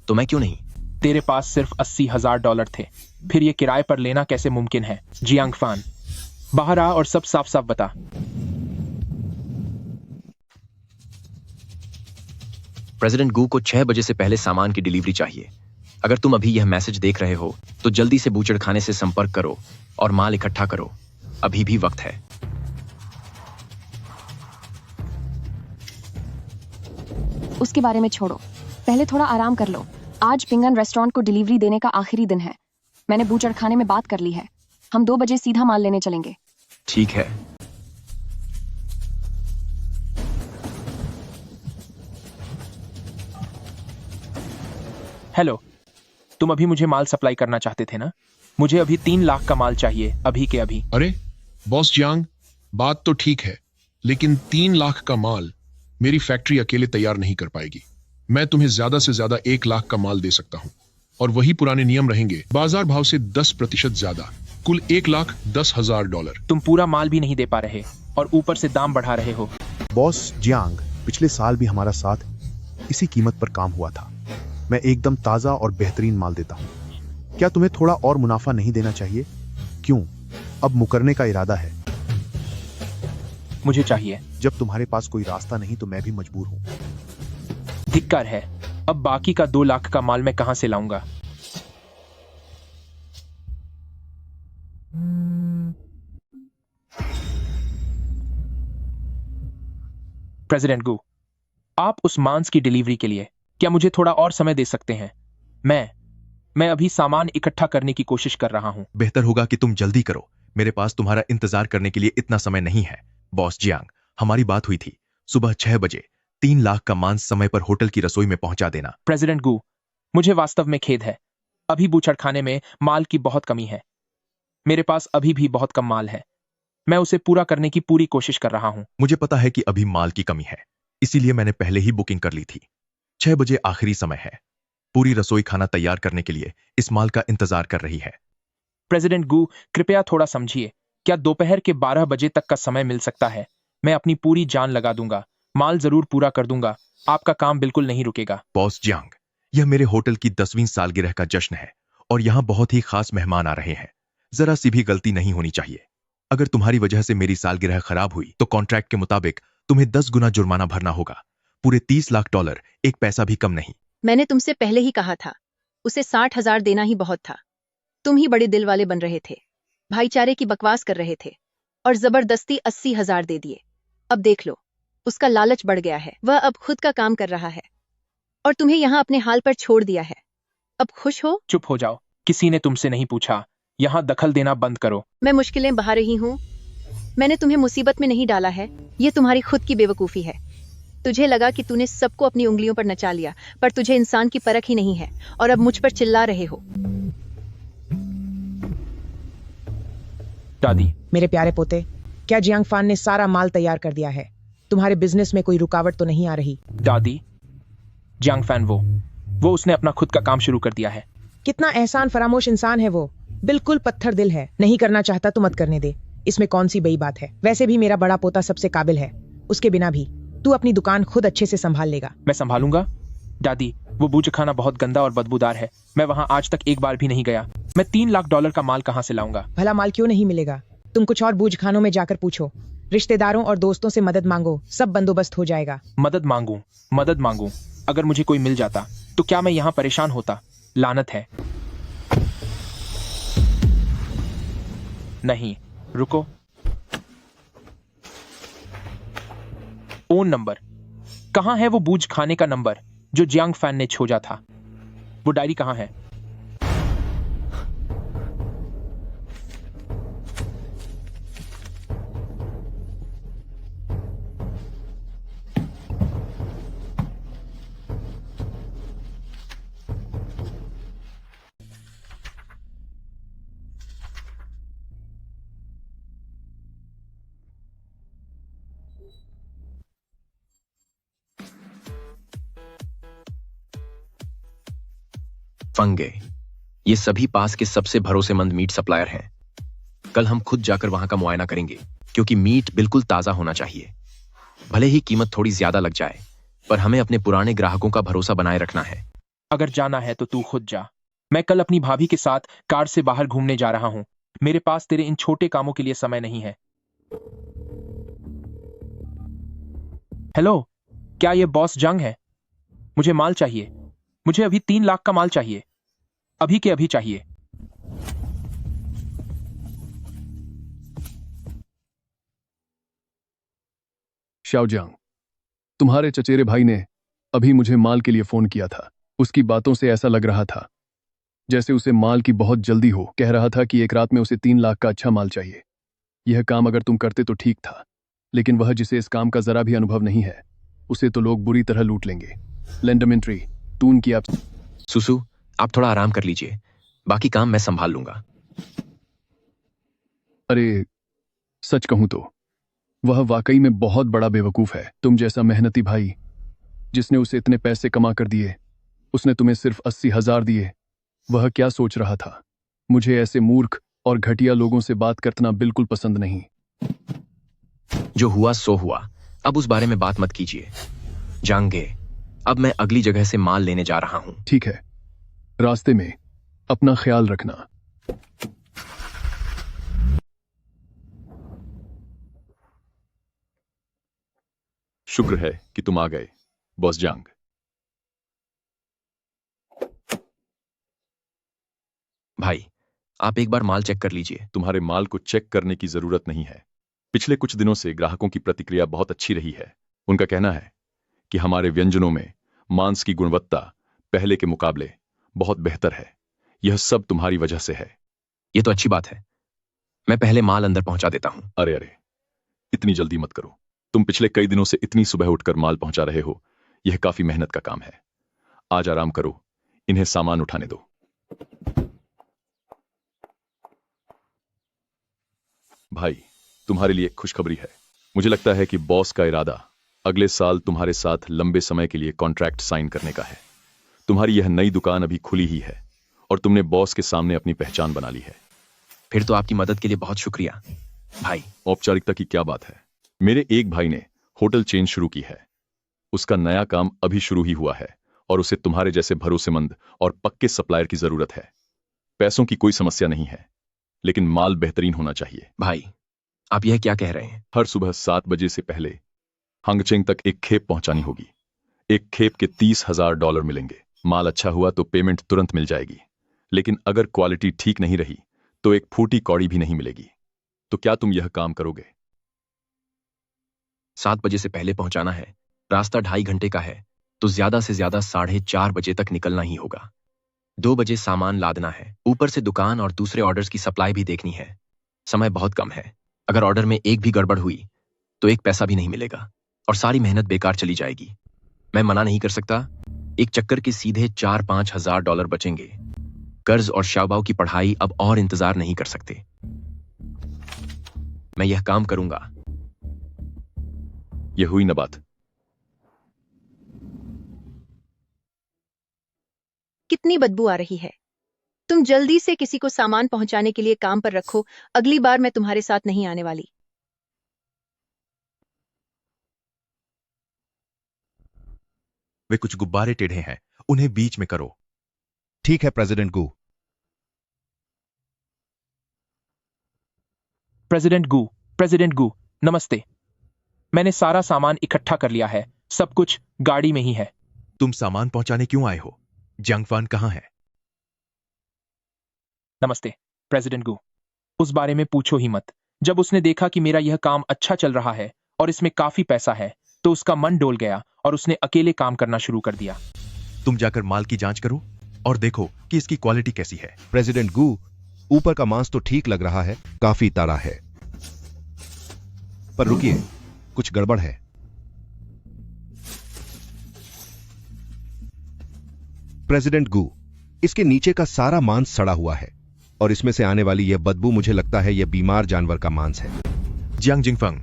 तो मैं क्यों नहीं? तेरे पास सिर्फ $80,000 थे, फिर ये किराए पर लेना कैसे मुमकिन है? जियांग फान, बाहर आ और सब साफ साफ बता। प्रेसिडेंट गू को 6 बजे से पहले सामान की डिलीवरी चाहिए। अगर तुम अभी यह मैसेज देख रहे हो तो जल्दी से बूचड़खाने से संपर्क करो और माल इकट्ठा करो। अभी भी वक्त है। उसके बारे में छोड़ो, पहले थोड़ा आराम कर लो। आज पिंगन रेस्टोरेंट को डिलीवरी देने का आखिरी दिन है। मैंने बूचड़खाने में बात कर ली है, हम 2 बजे सीधा माल लेने चलेंगे। ठीक है। हेलो, तुम अभी मुझे माल सप्लाई करना चाहते थे ना? मुझे अभी 3 लाख का माल चाहिए, अभी के अभी। अरे बॉस जियांग, बात तो ठीक है, लेकिन 3 लाख का माल मेरी फैक्ट्री अकेले तैयार नहीं कर पाएगी। मैं तुम्हें ज्यादा से ज्यादा 1 लाख का माल दे सकता हूं, और वही पुराने नियम रहेंगे, बाजार भाव से 10% ज्यादा, कुल $1,10,000। तुम पूरा माल भी नहीं दे पा रहे और ऊपर से दाम बढ़ा रहे हो। बॉस जियांग, पिछले साल भी हमारा साथ इसी कीमत पर काम हुआ था। मैं एकदम ताजा और बेहतरीन माल देता हूं। क्या तुम्हें थोड़ा और मुनाफा नहीं देना चाहिए? क्यों, अब मुकरने का इरादा है? मुझे चाहिए। जब तुम्हारे पास कोई रास्ता नहीं तो मैं भी मजबूर हूं। धिक्कार है, अब बाकी का 2 लाख का माल मैं कहां से लाऊंगा? प्रेसिडेंट गू, आप उस मांस की डिलीवरी के लिए क्या मुझे थोड़ा और समय दे सकते हैं? मैं अभी सामान इकट्ठा करने की कोशिश कर रहा हूं। बेहतर होगा कि तुम जल्दी करो। मेरे पास तुम्हारा इंतजार करने के लिए इतना समय नहीं है। बॉस जियांग, हमारी बात हुई थी, सुबह 6 बजे 3 लाख का मांस समय पर होटल की रसोई में पहुंचा देना। प्रेसिडेंट गू, मुझे वास्तव में खेद है, अभी बूचड़खाने में माल की बहुत कमी है। मेरे पास अभी भी बहुत कम माल है। मैं उसे पूरा करने की पूरी कोशिश कर रहा हूं। मुझे पता है कि अभी माल की कमी है, इसीलिए मैंने पहले ही बुकिंग कर ली थी। 6 बजे आखिरी समय है। पूरी रसोई खाना तैयार करने के लिए इस माल का इंतजार कर रही है। प्रेसिडेंट गू, कृपया थोड़ा समझिए। क्या दोपहर के 12 बजे तक का समय मिल सकता है? मैं अपनी पूरी जान लगा दूंगा, माल जरूर पूरा कर दूंगा। आपका काम बिल्कुल नहीं रुकेगा। बॉस जियांग, यह मेरे होटल की 10वीं सालगिरह का जश्न है और यहाँ बहुत ही खास मेहमान आ रहे हैं। जरा सी भी गलती नहीं होनी चाहिए। अगर तुम्हारी वजह से मेरी सालगिरह खराब हुई तो कॉन्ट्रैक्ट के मुताबिक तुम्हें 10 गुना जुर्माना भरना होगा। पूरे $30 लाख, एक पैसा भी कम नहीं। मैंने तुमसे पहले ही कहा था, उसे 60,000 देना ही बहुत था। तुम ही बड़े दिल वाले बन रहे थे, भाईचारे की बकवास कर रहे थे और जबरदस्ती 80,000 दे दिए। अब देख लो, उसका लालच बढ़ गया है। वह अब खुद का काम कर रहा है और तुम्हें यहाँ अपने हाल पर छोड़ दिया है। अब खुश हो? चुप हो जाओ, किसी ने तुमसे नहीं पूछा। यहाँ दखल देना बंद करो। मैं मुश्किलें बहा रही हूँ, मैंने तुम्हें मुसीबत में नहीं डाला है। ये तुम्हारी खुद की बेवकूफी है। तुझे लगा कि तूने सबको अपनी उंगलियों पर नचा लिया, पर तुझे इंसान की परख ही नहीं है और अब मुझ पर चिल्ला रहे हो। दादी, मेरे प्यारे पोते, क्या जियांग फान ने सारा माल तैयार कर दिया है? तुम्हारे बिजनेस में कोई रुकावट तो नहीं आ रही? दादी, जियांग फान वो उसने अपना खुद का काम शुरू कर दिया है। कितना एहसान फरामोश इंसान है वो, बिल्कुल पत्थर दिल है। नहीं करना चाहता तो मत करने दे, इसमें कौन सी बड़ी बात है? वैसे भी मेरा बड़ा पोता सबसे काबिल है, उसके बिना भी तू अपनी दुकान खुद अच्छे से संभाल लेगा। मैं संभालूंगा। दादी, वो बूचखाना बहुत गंदा और बदबूदार है। मैं वहां आज तक एक बार भी नहीं गया। मैं $3 लाख का माल कहां से लाऊंगा? भला माल क्यों नहीं मिलेगा? तुम कुछ और बूझ खानों में जाकर पूछो, रिश्तेदारों और दोस्तों से मदद मांगो, सब बंदोबस्त हो जाएगा। मदद मांगू। अगर मुझे कोई मिल जाता तो क्या मैं यहाँ परेशान होता? लानत है। नहीं, रुको। फोन नंबर कहाँ है? वो बूझ खाने का नंबर जो जियांग फैन ने छोड़ा था। वो डायरी कहाँ है? फंगे, ये सभी पास के सबसे भरोसेमंद मीट सप्लायर हैं। कल हम खुद जाकर वहां का मुआयना करेंगे, क्योंकि मीट बिल्कुल ताजा होना चाहिए। भले ही कीमत थोड़ी ज्यादा लग जाए, पर हमें अपने पुराने ग्राहकों का भरोसा बनाए रखना है। अगर जाना है तो तू खुद जा। मैं कल अपनी भाभी के साथ कार से बाहर घूमने जा रहा हूं। मेरे पास तेरे इन छोटे कामों के लिए समय नहीं है। हेलो, क्या ये बॉस जंग है? मुझे माल चाहिए। मुझे अभी 3 लाख का माल चाहिए, अभी के अभी चाहिए। शाओजियांग, तुम्हारे चचेरे भाई ने अभी मुझे माल के लिए फोन किया था। उसकी बातों से ऐसा लग रहा था जैसे उसे माल की बहुत जल्दी हो। कह रहा था कि एक रात में उसे 3 लाख का अच्छा माल चाहिए। यह काम अगर तुम करते तो ठीक था, लेकिन वह जिसे इस काम का जरा भी अनुभव नहीं है, उसे तो लोग बुरी तरह लूट लेंगे। लेंडमेंट्री, तू उनकी आप सुसु, आप थोड़ा आराम कर लीजिए, बाकी काम मैं संभाल लूंगा। अरे, सच कहूं तो वह वाकई में बहुत बड़ा बेवकूफ है। तुम जैसा मेहनती भाई जिसने उसे इतने पैसे कमा कर दिए, उसने तुम्हें सिर्फ 80,000 दिए। वह क्या सोच रहा था? मुझे ऐसे मूर्ख और घटिया लोगों से बात करना बिल्कुल पसंद नहीं। जो हुआ सो हुआ, अब उस बारे में बात मत कीजिए। जांगे, अब मैं अगली जगह से माल लेने जा रहा हूं। ठीक है, रास्ते में अपना ख्याल रखना। शुक्र है कि तुम आ गए, बॉस जांग। भाई, आप एक बार माल चेक कर लीजिए। तुम्हारे माल को चेक करने की जरूरत नहीं है। पिछले कुछ दिनों से ग्राहकों की प्रतिक्रिया बहुत अच्छी रही है। उनका कहना है कि हमारे व्यंजनों में मांस की गुणवत्ता पहले के मुकाबले बहुत बेहतर है। यह सब तुम्हारी वजह से है। यह तो अच्छी बात है। मैं पहले माल अंदर पहुंचा देता हूं। अरे, इतनी जल्दी मत करो। तुम पिछले कई दिनों से इतनी सुबह उठकर माल पहुंचा रहे हो, यह काफी मेहनत का काम है। आज आराम करो, इन्हें सामान उठाने दो। भाई, तुम्हारे लिए खुशखबरी है। मुझे लगता है कि बॉस का इरादा अगले साल तुम्हारे साथ लंबे समय के लिए कॉन्ट्रैक्ट साइन करने का है। तुम्हारी यह नई दुकान अभी खुली ही है और तुमने बॉस के सामने अपनी पहचान बना ली है। फिर तो आपकी मदद के लिए बहुत शुक्रिया भाई। औपचारिकता की क्या बात है? मेरे एक भाई ने होटल चेन शुरू की है। उसका नया काम अभी शुरू ही हुआ है और उसे तुम्हारे जैसे भरोसेमंद और पक्के सप्लायर की जरूरत है। पैसों की कोई समस्या नहीं है, लेकिन माल बेहतरीन होना चाहिए। भाई, आप यह क्या कह रहे हैं? हर सुबह 7 बजे से पहले हंगचेंग तक एक खेप पहुंचानी होगी। एक खेप के $30,000 मिलेंगे। माल अच्छा हुआ तो पेमेंट तुरंत मिल जाएगी, लेकिन अगर क्वालिटी ठीक नहीं रही तो एक फूटी कौड़ी भी नहीं मिलेगी। तो क्या तुम यह काम करोगे? 7 बजे से पहले पहुंचाना है। रास्ता 2.5 घंटे का है, तो ज्यादा से ज्यादा 4:30 बजे तक निकलना ही होगा। 2 बजे सामान लादना है। ऊपर से दुकान और दूसरे ऑर्डर्स की सप्लाई भी देखनी है। समय बहुत कम है। अगर ऑर्डर में एक भी गड़बड़ हुई तो एक पैसा भी नहीं मिलेगा और सारी मेहनत बेकार चली जाएगी। मैं मना नहीं कर सकता। एक चक्कर के सीधे 4-5 हजार डॉलर बचेंगे। कर्ज और शाओबाओ की पढ़ाई अब और इंतजार नहीं कर सकते। मैं यह काम करूंगा। यह हुई न बात। कितनी बदबू आ रही है। तुम जल्दी से किसी को सामान पहुंचाने के लिए काम पर रखो। अगली बार मैं तुम्हारे साथ नहीं आने वाली। वे कुछ गुब्बारे टेढ़े हैं, उन्हें बीच में करो। ठीक है प्रेसिडेंट गू। प्रेसिडेंट गू, नमस्ते। मैंने सारा सामान इकट्ठा कर लिया है, सब कुछ गाड़ी में ही है। तुम सामान पहुंचाने क्यों आए हो? जंगफान कहाँ है? नमस्ते प्रेसिडेंट गू, उस बारे में पूछो ही मत। जब उसने देखा कि मेरा यह काम अच्छा चल रहा है और इसमें काफी पैसा है, तो उसका मन डोल गया और उसने अकेले काम करना शुरू कर दिया। तुम जाकर माल की जांच करो और देखो कि इसकी क्वालिटी कैसी है। प्रेसिडेंट गू, ऊपर का मांस तो ठीक लग रहा है, काफी तड़ा है, पर रुकिए, कुछ गड़बड़ है। प्रेसिडेंट गू, इसके नीचे का सारा मांस सड़ा हुआ है और इसमें से आने वाली यह बदबू, मुझे लगता है यह बीमार जानवर का मांस है। जियांग जिंगफंग,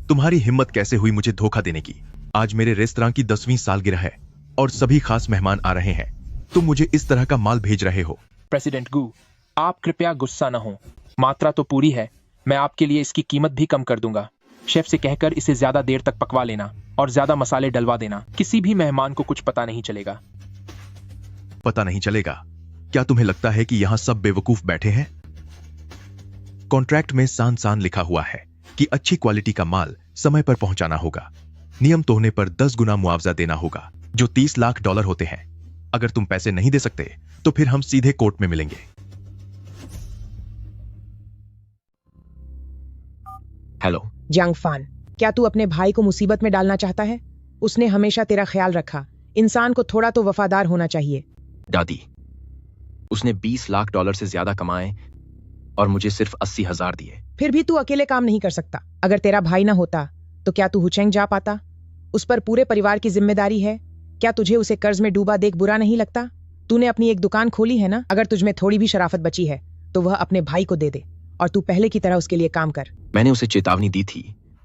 तुम्हारी हिम्मत कैसे हुई मुझे धोखा देने की? आज मेरे रेस्तरां की 10वीं सालगिरह है और सभी खास मेहमान आ रहे हैं। तुम मुझे इस तरह का माल भेज रहे हो। प्रेसिडेंट गू, आप कृपया गुस्सा न हो, मात्रा तो पूरी है। मैं आपके लिए इसकी कीमत भी कम कर दूंगा। शेफ से कहकर इसे ज्यादा देर तक पकवा लेना और ज्यादा मसाले डलवा देना। किसी भी मेहमान को कुछ पता नहीं चलेगा। पता नहीं चलेगा? क्या तुम्हें लगता है कि यहां सब बेवकूफ बैठे हैं? कॉन्ट्रैक्ट में सान सान लिखा हुआ है कि अच्छी क्वालिटी का माल समय पर पहुंचाना होगा। नियम तोड़ने पर 10 गुना मुआवजा देना होगा, जो $30 लाख होते हैं। अगर तुम पैसे नहीं दे सकते तो फिर हम सीधे कोर्ट में मिलेंगे। हेलो जंगफान, क्या तू अपने भाई को मुसीबत में डालना चाहता है? उसने हमेशा तेरा ख्याल रखा। इंसान को थोड़ा तो वफादार होना चाहिए। दादी, उसने $20 लाख से ज्यादा कमाए और मुझे सिर्फ 80,000 दिए। फिर भी तू अकेले काम नहीं कर सकता। अगर तेरा भाई ना होता तो क्या तू हुचेंग जा पाता? उस पर पूरे परिवार की जिम्मेदारी है। क्या तुझे उसे कर्ज में डूबा देख बुरा नहीं लगता? तूने अपनी एक दुकान खोली है ना? अगर तुझमें थोड़ी भी शराफत बची है तो वह अपने भाई को दे दे और तू पहले की तरह उसके लिए काम कर। मैंने उसे चेतावनी दी थी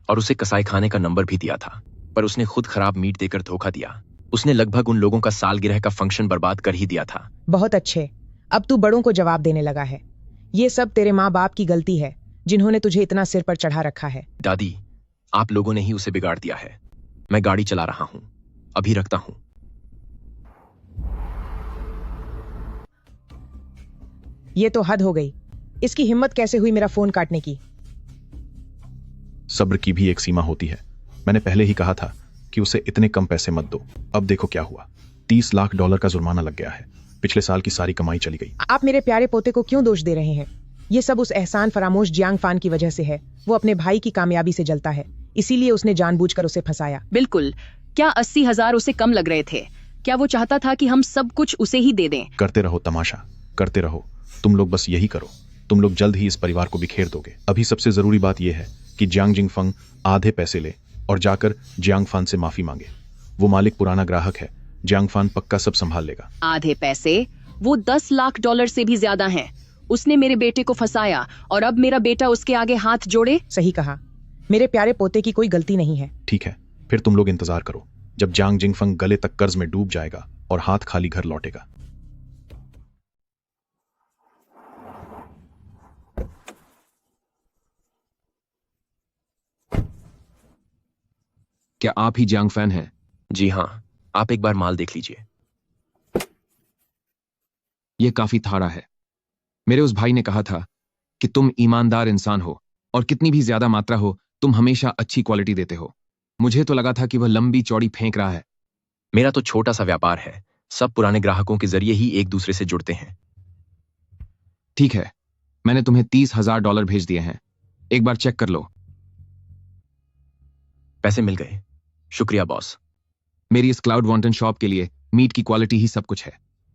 और उसे कसाई खाने का नंबर भी दिया था, पर उसने खुद खराब मीट देकर धोखा दिया। उसने लगभग उन लोगों का सालगिरह का फंक्शन बर्बाद कर ही दिया था। बहुत अच्छे, अब तू बड़ों को जवाब देने लगा है। ये सब तेरे माँ बाप की गलती है, जिन्होंने तुझे इतना सिर पर चढ़ा रखा है। दादी, आप लोगों ने ही उसे बिगाड़ दिया है। मैं गाड़ी चला रहा हूं, अभी रखता हूं। ये तो हद हो गई। इसकी हिम्मत कैसे हुई मेरा फोन काटने की? सब्र की भी एक सीमा होती है। मैंने पहले ही कहा था कि उसे इतने कम पैसे मत दो। अब देखो क्या हुआ, $30 लाख का जुर्माना लग गया है। पिछले साल की सारी कमाई चली गई। आप मेरे प्यारे पोते को क्यों दोष दे रहे हैं? ये सब उस एहसान फरामोश जियांगफान की वजह से है। वो अपने भाई की कामयाबी से जलता है, इसीलिए उसने जानबूझकर उसे फंसाया। बिल्कुल। क्या 80,000 उसे कम लग रहे थे? क्या वो चाहता था कि हम सब कुछ उसे ही दे दें? करते रहो तमाशा, करते रहो। तुम लोग बस यही करो। तुम लोग जल्द ही इस परिवार को बिखेर दोगे। अभी सबसे जरूरी बात यह है कि जियांग जिंगफंग आधे पैसे ले और जाकर जियांगफान से माफी मांगे। वो मालिक पुराना ग्राहक है, जियांगफान पक्का सब संभाल लेगा। आधे पैसे? वो $10 लाख से भी ज्यादा हैं। उसने मेरे बेटे को फंसाया और अब मेरा बेटा उसके आगे हाथ जोड़े। सही कहा, मेरे प्यारे पोते की कोई गलती नहीं है। ठीक है, फिर तुम लोग इंतजार करो जब जियांग जिंगफंग गले तक कर्ज में डूब जाएगा और हाथ खाली घर लौटेगा। क्या आप ही जियांग फैन हैं? जी हाँ, आप एक बार माल देख लीजिए। यह काफी थाड़ा है। मेरे उस भाई ने कहा था कि तुम ईमानदार इंसान हो और कितनी भी ज्यादा मात्रा हो, तुम हमेशा अच्छी क्वालिटी देते हो। मुझे तो लगा था कि वह लंबी चौड़ी फेंक रहा है। मेरा तो छोटा सा व्यापार है, सब पुराने ग्राहकों के जरिए ही एक दूसरे से जुड़ते हैं। ठीक है, मैंने तुम्हें $30,000 भेज दिए हैं, एक बार चेक कर लो। पैसे मिल गए, शुक्रिया बॉस। मेरी इस क्लाउड वॉन्टन शॉप के लिए मीट की क्वालिटी ही सब कुछ है।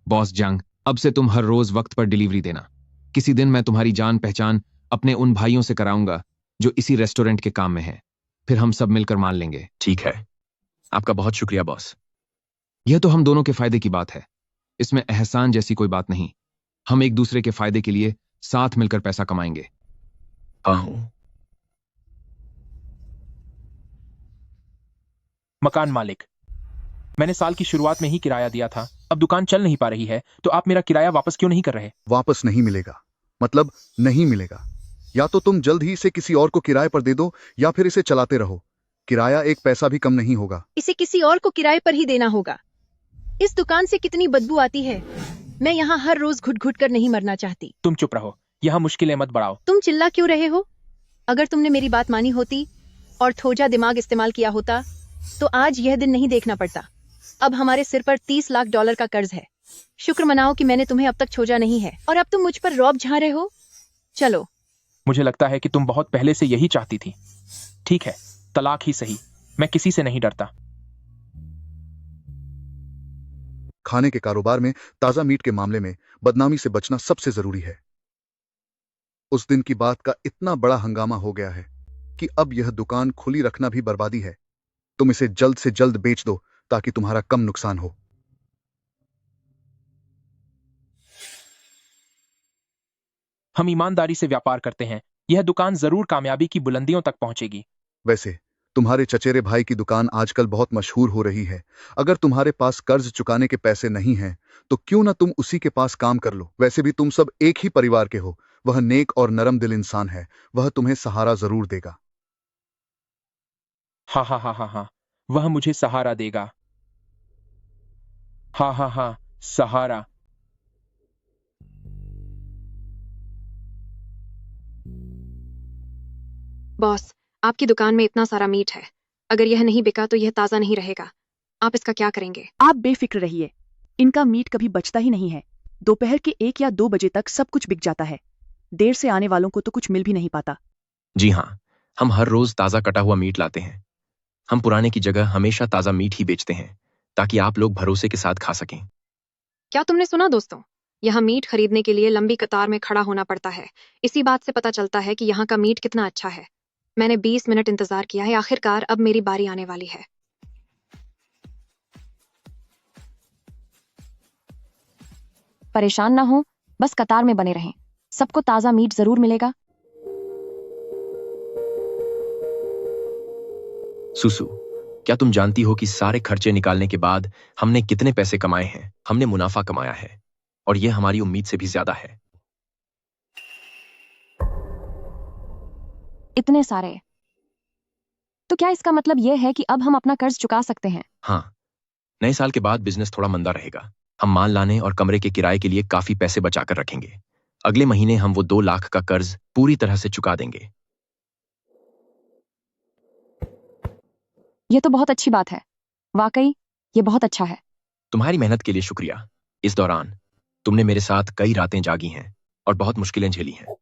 बॉस जंग, अब से तुम हर रोज वक्त पर डिलीवरी देना। किसी दिन मैं तुम्हारी जान पहचान अपने उन भाइयों से कराऊंगा जो इसी रेस्टोरेंट के काम में हैं। फिर हम सब मिलकर मान लेंगे। ठीक है, आपका बहुत शुक्रिया बॉस। यह तो हम दोनों के फायदे की बात है, इसमें एहसान जैसी कोई बात नहीं। हम एक दूसरे के फायदे के लिए साथ मिलकर पैसा कमाएंगे। हाँ। मकान मालिक, मैंने साल की शुरुआत में ही किराया दिया था, अब दुकान चल नहीं पा रही है, तो आप मेरा किराया वापस क्यों नहीं कर रहे? वापस नहीं मिलेगा, मतलब नहीं मिलेगा। या तो तुम जल्द ही इसे किसी और को किराए पर दे दो या फिर इसे चलाते रहो। किराया एक पैसा भी कम नहीं होगा। इसे किसी और को किराए पर ही देना होगा। इस दुकान से कितनी बदबू आती है। मैं यहाँ हर रोज घुट घुट कर नहीं मरना चाहती। तुम चुप रहो, यहाँ मुश्किलें मत बढ़ाओ। तुम चिल्ला क्यों रहे हो? अगर तुमने मेरी बात मानी होती और थोड़ा दिमाग इस्तेमाल किया होता तो आज यह दिन नहीं देखना पड़ता। अब हमारे सिर पर 30 लाख डॉलर का कर्ज है। शुक्र मनाओ कि मैंने तुम्हें अब तक छोड़ा नहीं है और अब तुम मुझ पर रौब झाड़ रहे हो। चलो। मुझे लगता है कि तुम बहुत पहले से यही चाहती थी। ठीक है, तलाक ही सही, मैं किसी से नहीं डरता। खाने के कारोबार में ताजा मीट के मामले में बदनामी से बचना सबसे जरूरी है। उस दिन की बात का इतना बड़ा हंगामा हो गया है कि अब यह दुकान खुली रखना भी बर्बादी है। तुम इसे जल्द से जल्द बेच दो ताकि तुम्हारा कम नुकसान हो। हम ईमानदारी से व्यापार करते हैं, यह दुकान जरूर कामयाबी की बुलंदियों तक पहुंचेगी। वैसे तुम्हारे चचेरे भाई की दुकान आजकल बहुत मशहूर हो रही है। अगर तुम्हारे पास कर्ज चुकाने के पैसे नहीं हैं तो क्यों ना तुम उसी के पास काम कर लो। वैसे भी तुम सब एक ही परिवार के हो। वह नेक और नरम दिल इंसान है, वह तुम्हें सहारा जरूर देगा। हाँ हाँ हाँ हाँ हाँ, वह मुझे सहारा देगा। हाँ हाँ हाँ, सहारा। बॉस, आपकी दुकान में इतना सारा मीट है, अगर यह नहीं बिका तो यह ताजा नहीं रहेगा। आप इसका क्या करेंगे? आप बेफिक्र रहिए, इनका मीट कभी बचता ही नहीं है। दोपहर के 1 या 2 बजे तक सब कुछ बिक जाता है। देर से आने वालों को तो कुछ मिल भी नहीं पाता। जी हाँ, हम हर रोज ताजा कटा हुआ मीट लाते हैं। हम पुराने की जगह हमेशा ताजा मीट ही बेचते हैं ताकि आप लोग भरोसे के साथ खा सकें। क्या तुमने सुना दोस्तों? यहाँ मीट खरीदने के लिए लंबी कतार में खड़ा होना पड़ता है। इसी बात से पता चलता है कि यहाँ का मीट कितना अच्छा है। मैंने 20 मिनट इंतजार किया है, आखिरकार अब मेरी बारी आने वाली है। परेशान ना हो, बस कतार में बने रहें। सबको ताजा मीट जरूर मिलेगा। सुसु, क्या तुम जानती हो कि सारे खर्चे निकालने के बाद हमने कितने पैसे कमाए हैं? हमने मुनाफा कमाया है और यह हमारी उम्मीद से भी ज्यादा है। इतने सारे? तो क्या इसका मतलब यह है कि अब हम अपना कर्ज चुका सकते हैं? हाँ, नए साल के बाद बिजनेस थोड़ा मंदा रहेगा। हम माल लाने और कमरे के किराए के लिए काफी पैसे बचाकर रखेंगे। अगले महीने हम वो 2 लाख का कर्ज पूरी तरह से चुका देंगे। ये तो बहुत अच्छी बात है। वाकई ये बहुत अच्छा है। तुम्हारी मेहनत के लिए शुक्रिया। इस दौरान तुमने मेरे साथ कई रातें जागी हैं और बहुत मुश्किलें झेली हैं।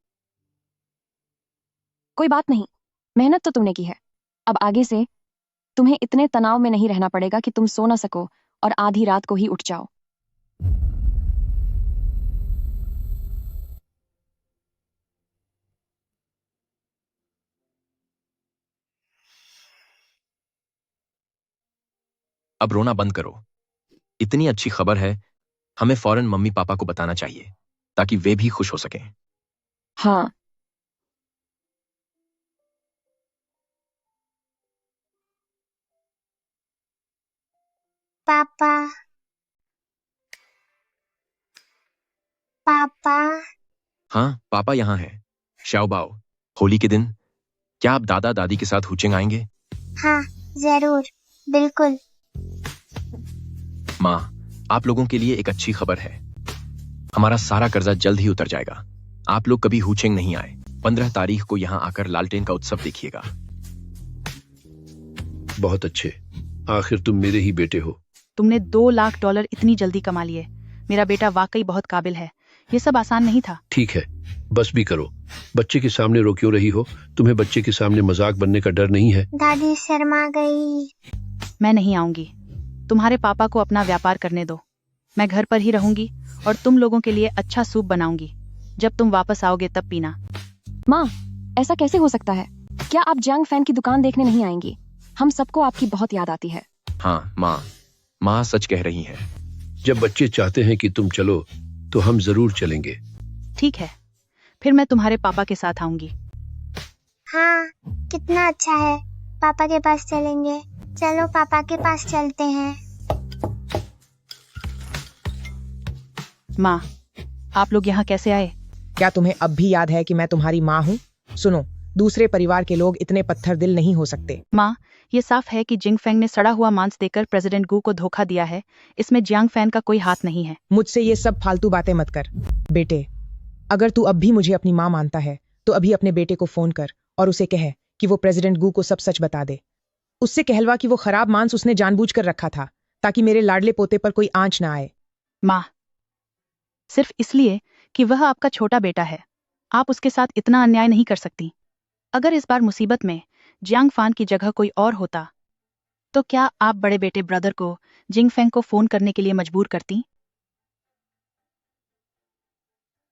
कोई बात नहीं, मेहनत तो तुमने की है। अब आगे से तुम्हें इतने तनाव में नहीं रहना पड़ेगा कि तुम सो ना सको और आधी रात को ही उठ जाओ। अब रोना बंद करो। इतनी अच्छी खबर है, हमें फौरन मम्मी पापा को बताना चाहिए ताकि वे भी खुश हो सकें। हाँ। पापा पापा हाँ, पापा यहाँ हैं। शाओबाओ, होली के दिन क्या आप दादा दादी के साथ हुचेंग आएंगे? हाँ जरूर, बिल्कुल। माँ, आप लोगों के लिए एक अच्छी खबर है। हमारा सारा कर्जा जल्द ही उतर जाएगा। आप लोग कभी हुचेंग नहीं आए। 15 तारीख को यहाँ आकर लालटेन का उत्सव देखिएगा। बहुत अच्छे, आखिर तुम मेरे ही बेटे हो। तुमने 2 लाख डॉलर इतनी जल्दी कमा लिए। मेरा बेटा वाकई बहुत काबिल है। ये सब आसान नहीं था। ठीक है, बस भी करो। बच्चे के सामने रो क्यों रही हो? तुम्हें बच्चे के सामने मजाक बनने का डर नहीं है? दादी शर्मा गई। मैं नहीं आऊंगी। तुम्हारे पापा को अपना व्यापार करने दो। मैं घर पर ही रहूंगी और तुम लोगों के लिए अच्छा सूप बनाऊंगी। जब तुम वापस आओगे तब पीना। माँ, ऐसा कैसे हो सकता है? क्या आप जियांग फैन की दुकान देखने नहीं आएंगी? हम सबको आपकी बहुत याद आती है। हाँ माँ सच कह रही है। जब बच्चे चाहते हैं कि तुम चलो तो हम जरूर चलेंगे। ठीक है, फिर मैं तुम्हारे पापा के साथ आऊंगी। हाँ, कितना अच्छा है। पापा के पास चलेंगे। चलो पापा के पास चलते हैं। माँ, आप लोग यहाँ कैसे आए? क्या तुम्हें अब भी याद है कि मैं तुम्हारी माँ हूँ? सुनो, दूसरे परिवार के लोग इतने पत्थर दिल नहीं हो सकते। माँ, ये साफ है कि जिंग फेंग ने सड़ा हुआ मांस देकर प्रेसिडेंट गू को धोखा दिया है। इसमें जियांग फैन का कोई हाथ नहीं है। मुझसे ये सब फालतू बातें मत कर। बेटे, अगर तू अब भी मुझे अपनी माँ मानता है तो अभी अपने बेटे को फोन कर और उसे कहे कि वो प्रेसिडेंट गू को सब सच बता दे। उससे कहलवा कि वो खराब मांस उसने जानबूझकर रखा था ताकि मेरे लाडले पोते पर कोई आंच ना आए। माँ, सिर्फ इसलिए कि वह आपका छोटा बेटा है, आप उसके साथ इतना अन्याय नहीं कर सकती। अगर इस बार मुसीबत में जियांग फान की जगह कोई और होता, तो क्या आप बड़े बेटे ब्रदर को जिंग फेंग को फोन करने के लिए मजबूर करती?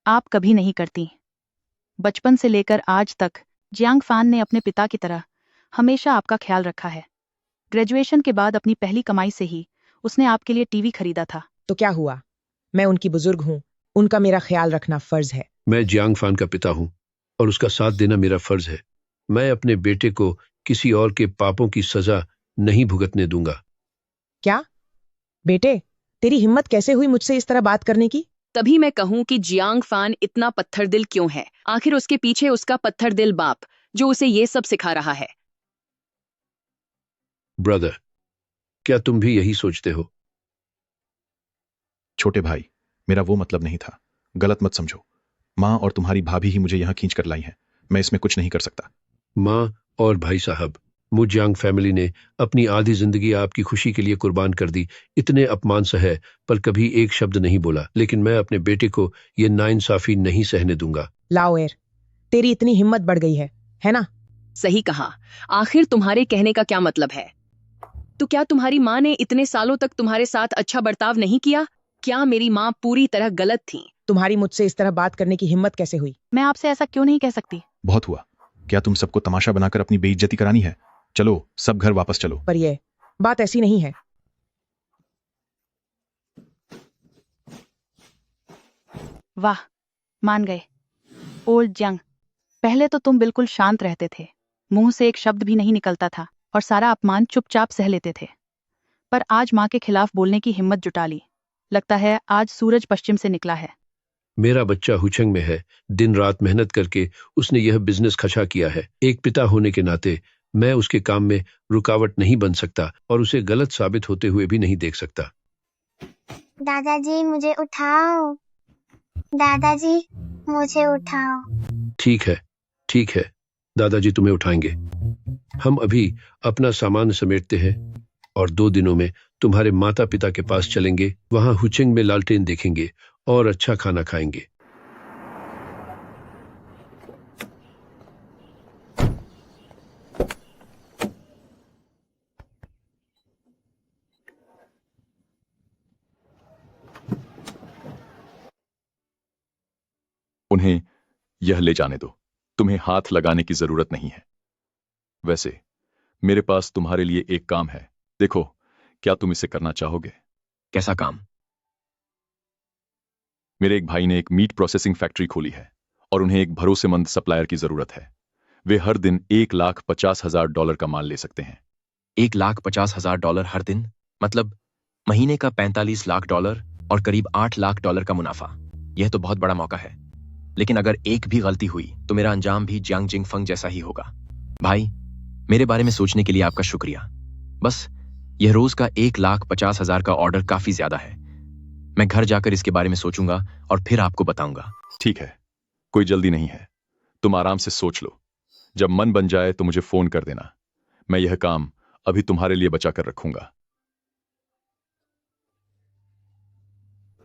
आप कभी नहीं करती। बचपन से लेकर आज तक जियांग फान ने अपने पिता की तरह हमेशा आपका ख्याल रखा है। ग्रेजुएशन के बाद अपनी पहली कमाई से ही उसने आपके लिए टीवी खरीदा था। तो क्या हुआ? मैं उनकी बुजुर्ग हूँ, उनका मेरा ख्याल रखना फर्ज है। मैं जियांग फान का पिता हूं और उसका साथ देना मेरा फर्ज है। मैं अपने बेटे को किसी और के पापों की सजा नहीं भुगतने दूंगा। क्या बेटे, तेरी हिम्मत कैसे हुई मुझसे इस तरह बात करने की? तभी मैं कहूं कि जियांग फान इतना पत्थर दिल क्यों है। आखिर उसके पीछे उसका पत्थर दिल बाप जो उसे ये सब सिखा रहा है। ब्रदर, क्या तुम भी यही सोचते हो? छोटे भाई, मेरा वो मतलब नहीं था, गलत मत समझो। माँ और तुम्हारी भाभी ही मुझे यहाँ खींच कर लाई हैं, मैं इसमें कुछ नहीं कर सकता। माँ और भाई साहब, मुजियांग फैमिली ने अपनी आधी जिंदगी आपकी खुशी के लिए कुर्बान कर दी। इतने अपमान सहे पर कभी एक शब्द नहीं बोला, लेकिन मैं अपने बेटे को ये नाइंसाफी नहीं सहने दूंगा। लाओएर, तेरी इतनी हिम्मत बढ़ गई है ना? सही कहा। आखिर तुम्हारे कहने का क्या मतलब है? तो क्या तुम्हारी माँ ने इतने सालों तक तुम्हारे साथ अच्छा बर्ताव नहीं किया? क्या मेरी माँ पूरी तरह गलत थी? तुम्हारी मुझसे इस तरह बात करने की हिम्मत कैसे हुई? मैं आपसे ऐसा क्यों नहीं कह सकती? बहुत हुआ। क्या तुम सबको तमाशा बनाकर अपनी बेइज्जती करानी है? चलो सब घर वापस चलो। पर ये बात ऐसी नहीं है। वाह, मान गए। ओल्ड जंग, पहले तो तुम बिल्कुल शांत रहते थे, मुंह से एक शब्द भी नहीं निकलता था और सारा अपमान चुपचाप सह लेते थे। पर आज माँ के खिलाफ बोलने की हिम्मत जुटा ली। लगता है आज सूरज पश्चिम से निकला है। मेरा बच्चा हुचंग में है, दिन रात मेहनत करके उसने यह बिजनेस खड़ा किया है। एक पिता होने के नाते मैं उसके काम में रुकावट नहीं बन सकता और उसे गलत साबित होते हुए भी नहीं देख सकता। दादाजी मुझे उठाओ, दादाजी मुझे उठाओ। ठीक है, दादाजी तुम्हें उठाएंगे। हम अभी अपना सामान समेटते हैं और 2 दिनों में तुम्हारे माता पिता के पास चलेंगे। वहां हुचेंग में लालटेन देखेंगे और अच्छा खाना खाएंगे। उन्हें यह ले जाने दो, तुम्हें हाथ लगाने की जरूरत नहीं है। वैसे मेरे पास तुम्हारे लिए एक काम है, देखो क्या तुम इसे करना चाहोगे? कैसा काम? मेरे एक भाई ने एक मीट प्रोसेसिंग फैक्ट्री खोली है और उन्हें एक भरोसेमंद सप्लायर की जरूरत है। वे हर दिन $1,50,000 का माल ले सकते हैं। $1,50,000 हर दिन? मतलब महीने का $45 लाख और करीब $8 लाख का मुनाफा। यह तो बहुत बड़ा मौका है, लेकिन अगर एक भी गलती हुई तो मेरा अंजाम भी जियांग जिंगफंग जैसा ही होगा। भाई, मेरे बारे में सोचने के लिए आपका शुक्रिया। बस यह रोज का $1,50,000 का ऑर्डर काफी ज्यादा है। मैं घर जाकर इसके बारे में सोचूंगा और फिर आपको बताऊंगा। ठीक है, कोई जल्दी नहीं है, तुम आराम से सोच लो। जब मन बन जाए तो मुझे फोन कर देना। मैं यह काम अभी तुम्हारे लिए बचा कर रखूंगा।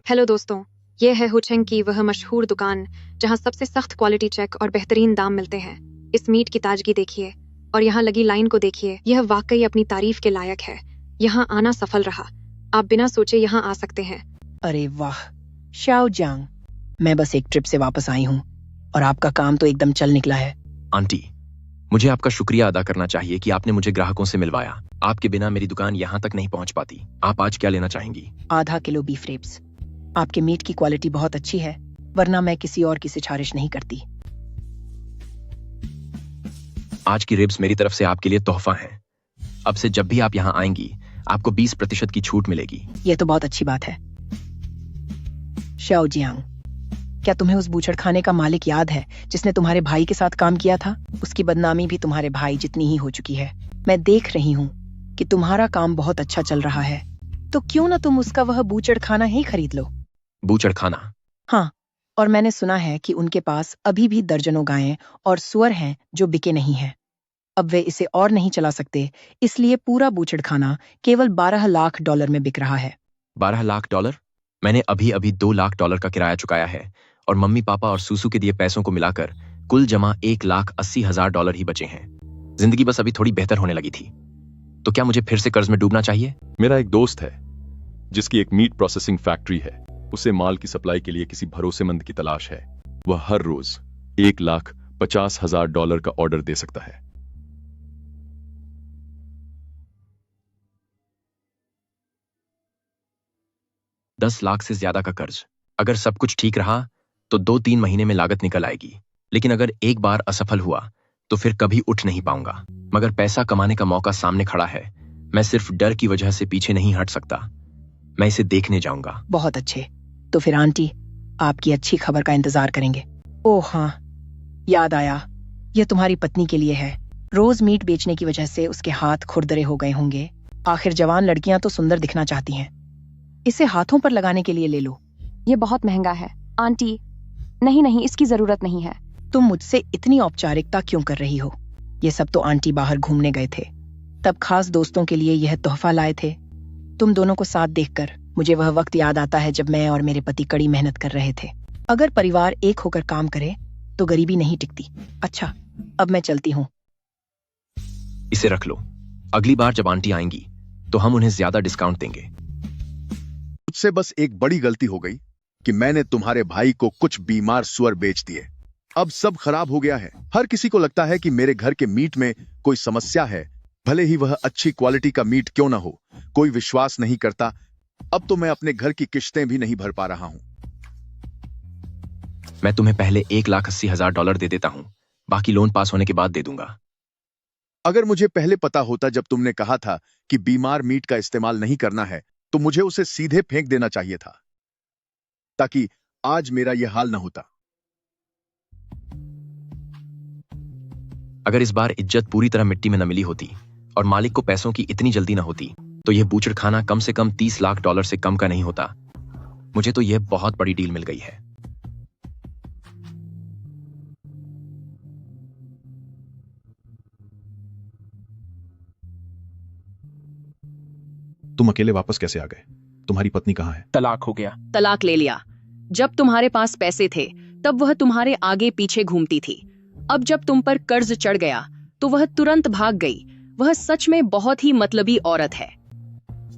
हेलो दोस्तों, ये है हुचेंग की वह मशहूर दुकान जहां सबसे सख्त क्वालिटी चेक और बेहतरीन दाम मिलते हैं। इस मीट की ताजगी देखिए और यहाँ लगी लाइन को देखिए, यह वाकई अपनी तारीफ के लायक है। यहाँ आना सफल रहा, आप बिना सोचे यहाँ आ सकते हैं। अरे वाह शाओजियांग, मैं बस एक ट्रिप से वापस आई हूँ और आपका काम तो एकदम चल निकला है। आंटी, मुझे आपका शुक्रिया अदा करना चाहिए कि आपने मुझे ग्राहकों से मिलवाया। आपके बिना मेरी दुकान यहाँ तक नहीं पहुँच पाती। आप आज क्या लेना चाहेंगी? आधा किलो बीफ रेब्स। आपके मीट की क्वालिटी बहुत अच्छी है, वरना मैं किसी और की सिफारिश नहीं करती। आज की रिब्स मेरी तरफ से आपके लिए तोहफा है। अब से जब भी आप यहाँ आएंगी आपको 20% की छूट मिलेगी। ये तो बहुत अच्छी बात है। शाओजियांग, क्या तुम्हें उस बूचड़खाने का मालिक याद है जिसने तुम्हारे भाई के साथ काम किया था? उसकी बदनामी भी तुम्हारे भाई जितनी ही हो चुकी है। मैं देख रही हूँ कि तुम्हारा काम बहुत अच्छा चल रहा है, तो क्यों ना तुम उसका वह बूचड़खाना ही खरीद लो। बूचड़खाना? हाँ, और मैंने सुना है कि उनके पास अभी भी दर्जनों गायें और सुअर हैं जो बिके नहीं हैं। अब वे इसे और नहीं चला सकते, इसलिए पूरा बूचड़खाना केवल $12 लाख में बिक रहा है। $12 लाख? मैंने अभी अभी $2 लाख का किराया चुकाया है और मम्मी पापा और सूसू के दिए पैसों को मिलाकर कुल जमा $1,80,000 ही बचे हैं। जिंदगी बस अभी थोड़ी बेहतर होने लगी थी, तो क्या मुझे फिर से कर्ज में डूबना चाहिए? मेरा एक दोस्त है जिसकी एक मीट प्रोसेसिंग फैक्ट्री है। उसे माल की सप्लाई के लिए किसी भरोसेमंद की तलाश है। वह हर रोज $1,50,000 का ऑर्डर दे सकता है। $10 लाख से ज्यादा का कर्ज। अगर सब कुछ ठीक रहा तो 2-3 महीने में लागत निकल आएगी, लेकिन अगर एक बार असफल हुआ तो फिर कभी उठ नहीं पाऊंगा। मगर पैसा कमाने का मौका सामने खड़ा है। मैं सिर्फ डर की वजह से पीछे नहीं हट सकता। मैं इसे देखने जाऊंगा। बहुत अच्छे। तो फिर आंटी आपकी अच्छी खबर का इंतजार करेंगे। ओह हाँ, याद आया, यह तुम्हारी पत्नी के लिए है। रोज मीट बेचने की वजह से उसके हाथ खुरदरे हो गए होंगे। आखिर जवान लड़कियां तो सुंदर दिखना चाहती हैं। इसे हाथों पर लगाने के लिए ले लो। ये बहुत महंगा है आंटी। नहीं नहीं, इसकी जरूरत नहीं है। तुम मुझसे इतनी औपचारिकता क्यों कर रही हो? ये सब तो आंटी बाहर घूमने गए थे, तब खास दोस्तों के लिए यह तोहफा लाए थे। तुम दोनों को साथ देखकर मुझे वह वक्त याद आता है जब मैं और मेरे पति कड़ी मेहनत कर रहे थे। अगर परिवार एक होकर काम करे तो गरीबी नहीं टिकती। अच्छा, अब मैं चलती हूँ। इसे रख लो। अगली बार जब आंटी आएंगी तो हम उन्हें ज्यादा डिस्काउंट देंगे। मुझसे बस एक बड़ी गलती हो गई कि मैंने तुम्हारे भाई को कुछ बीमार सुअर बेच दिए। अब सब खराब हो गया है। हर किसी को लगता है कि मेरे घर के मीट में कोई समस्या है, भले ही वह अच्छी क्वालिटी का मीट क्यों ना हो। कोई विश्वास नहीं करता। अब तो मैं अपने घर की किश्तें भी नहीं भर पा रहा हूं। मैं तुम्हें पहले $1,80,000 दे देता हूं, बाकी लोन पास होने के बाद दे दूंगा। अगर मुझे पहले पता होता जब तुमने कहा था कि बीमार मीट का इस्तेमाल नहीं करना है, तो मुझे उसे सीधे फेंक देना चाहिए था, ताकि आज मेरा यह हाल न होता। अगर इस बार इज्जत पूरी तरह मिट्टी में न मिली होती और मालिक को पैसों की इतनी जल्दी न होती, तो यह बूचड़खाना कम से कम $30 लाख से कम का नहीं होता। मुझे तो यह बहुत बड़ी डील मिल गई है। तुम अकेले वापस कैसे आ गए? तुम्हारी पत्नी कहाँ है? तलाक हो गया। तलाक ले लिया। जब तुम्हारे पास पैसे थे तब वह तुम्हारे आगे पीछे घूमती थी। अब जब तुम पर कर्ज चढ़ गया तो वह तुरंत भाग गई। वह सच में बहुत ही मतलबी औरत है।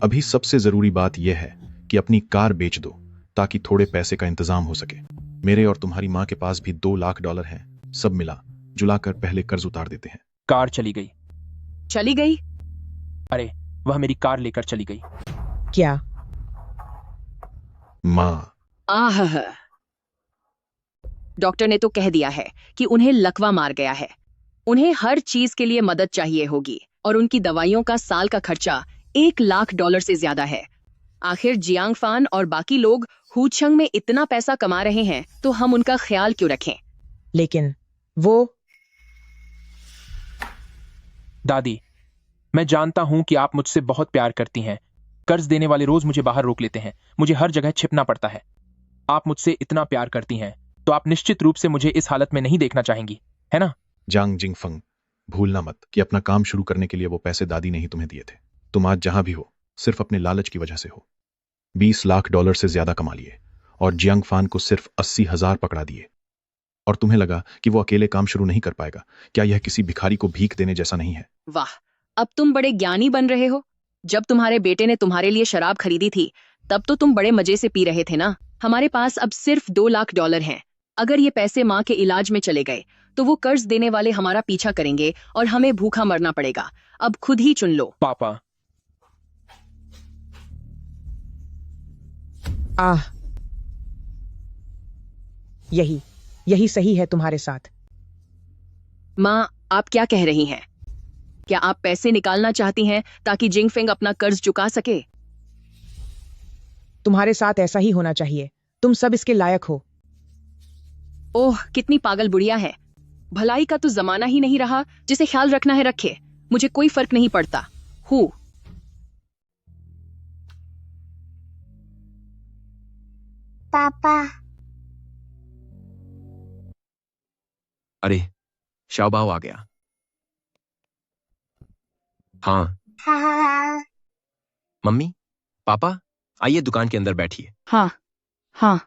अभी सबसे जरूरी बात यह है कि अपनी कार बेच दो ताकि थोड़े पैसे का इंतजाम हो सके। मेरे और तुम्हारी माँ के पास भी $2 लाख हैं। सब मिला जुलाकर पहले कर्ज उतार देते हैं। कार चली गई। चली गई? अरे, वह मेरी कार लेकर चली गई। क्या? माँ। आह, डॉक्टर ने तो कह दिया है कि उन्हें लकवा मार गया है। उन्हें हर चीज के लिए मदद चाहिए होगी और उनकी दवाइयों का साल का खर्चा $1 लाख से ज्यादा है। आखिर जियांग फान और बाकी लोग हुचंग में इतना पैसा कमा रहे हैं, तो हम उनका ख्याल क्यों रखें? लेकिन वो... दादी, मैं जानता हूं कि आप मुझसे बहुत प्यार करती हैं। कर्ज देने वाले रोज मुझे बाहर रोक लेते हैं। मुझे हर जगह छिपना पड़ता है। आप मुझसे इतना प्यार करती हैं तो आप निश्चित रूप से मुझे इस हालत में नहीं देखना चाहेंगी, है ना? जांग जिंगफंग, भूलना मत कि अपना काम शुरू करने के लिए वो पैसे दादी ने ही तुम्हें दिए थे। तुम आज जहां भी हो सिर्फ अपने लालच की वजह से हो। $20 लाख से ज्यादा कमा लिए और जियांग फान को सिर्फ 80,000 पकड़ा दिए। और तुम्हें लगा कि वो अकेले काम शुरू नहीं कर पाएगा। क्या यह किसी भिखारी को भीख देने जैसा नहीं है? वाह, अब तुम बड़े ज्ञानी बन रहे हो। जब तुम्हारे बेटे ने तुम्हारे लिए शराब खरीदी थी तब तो तुम बड़े मजे से पी रहे थे ना। हमारे पास अब सिर्फ $2 लाख हैं। अगर ये पैसे माँ के इलाज में चले गए तो वो कर्ज देने वाले हमारा पीछा करेंगे और हमें भूखा मरना पड़ेगा। अब खुद ही चुन लो। पापा। आह, यही सही है तुम्हारे साथ। माँ, आप क्या कह रही हैं? क्या आप पैसे निकालना चाहती हैं ताकि जिंगफेंग अपना कर्ज चुका सके? तुम्हारे साथ ऐसा ही होना चाहिए। तुम सब इसके लायक हो। ओह, कितनी पागल बुढ़िया है। भलाई का तो जमाना ही नहीं रहा। जिसे ख्याल रखना है रखे, मुझे कोई फर्क नहीं पड़ता। हूँ पापा, अरे, शाओबाओ आ गया। हाँ, हाँ। मम्मी, पापा, आइए दुकान के अंदर बैठिए। हाँ हाँ।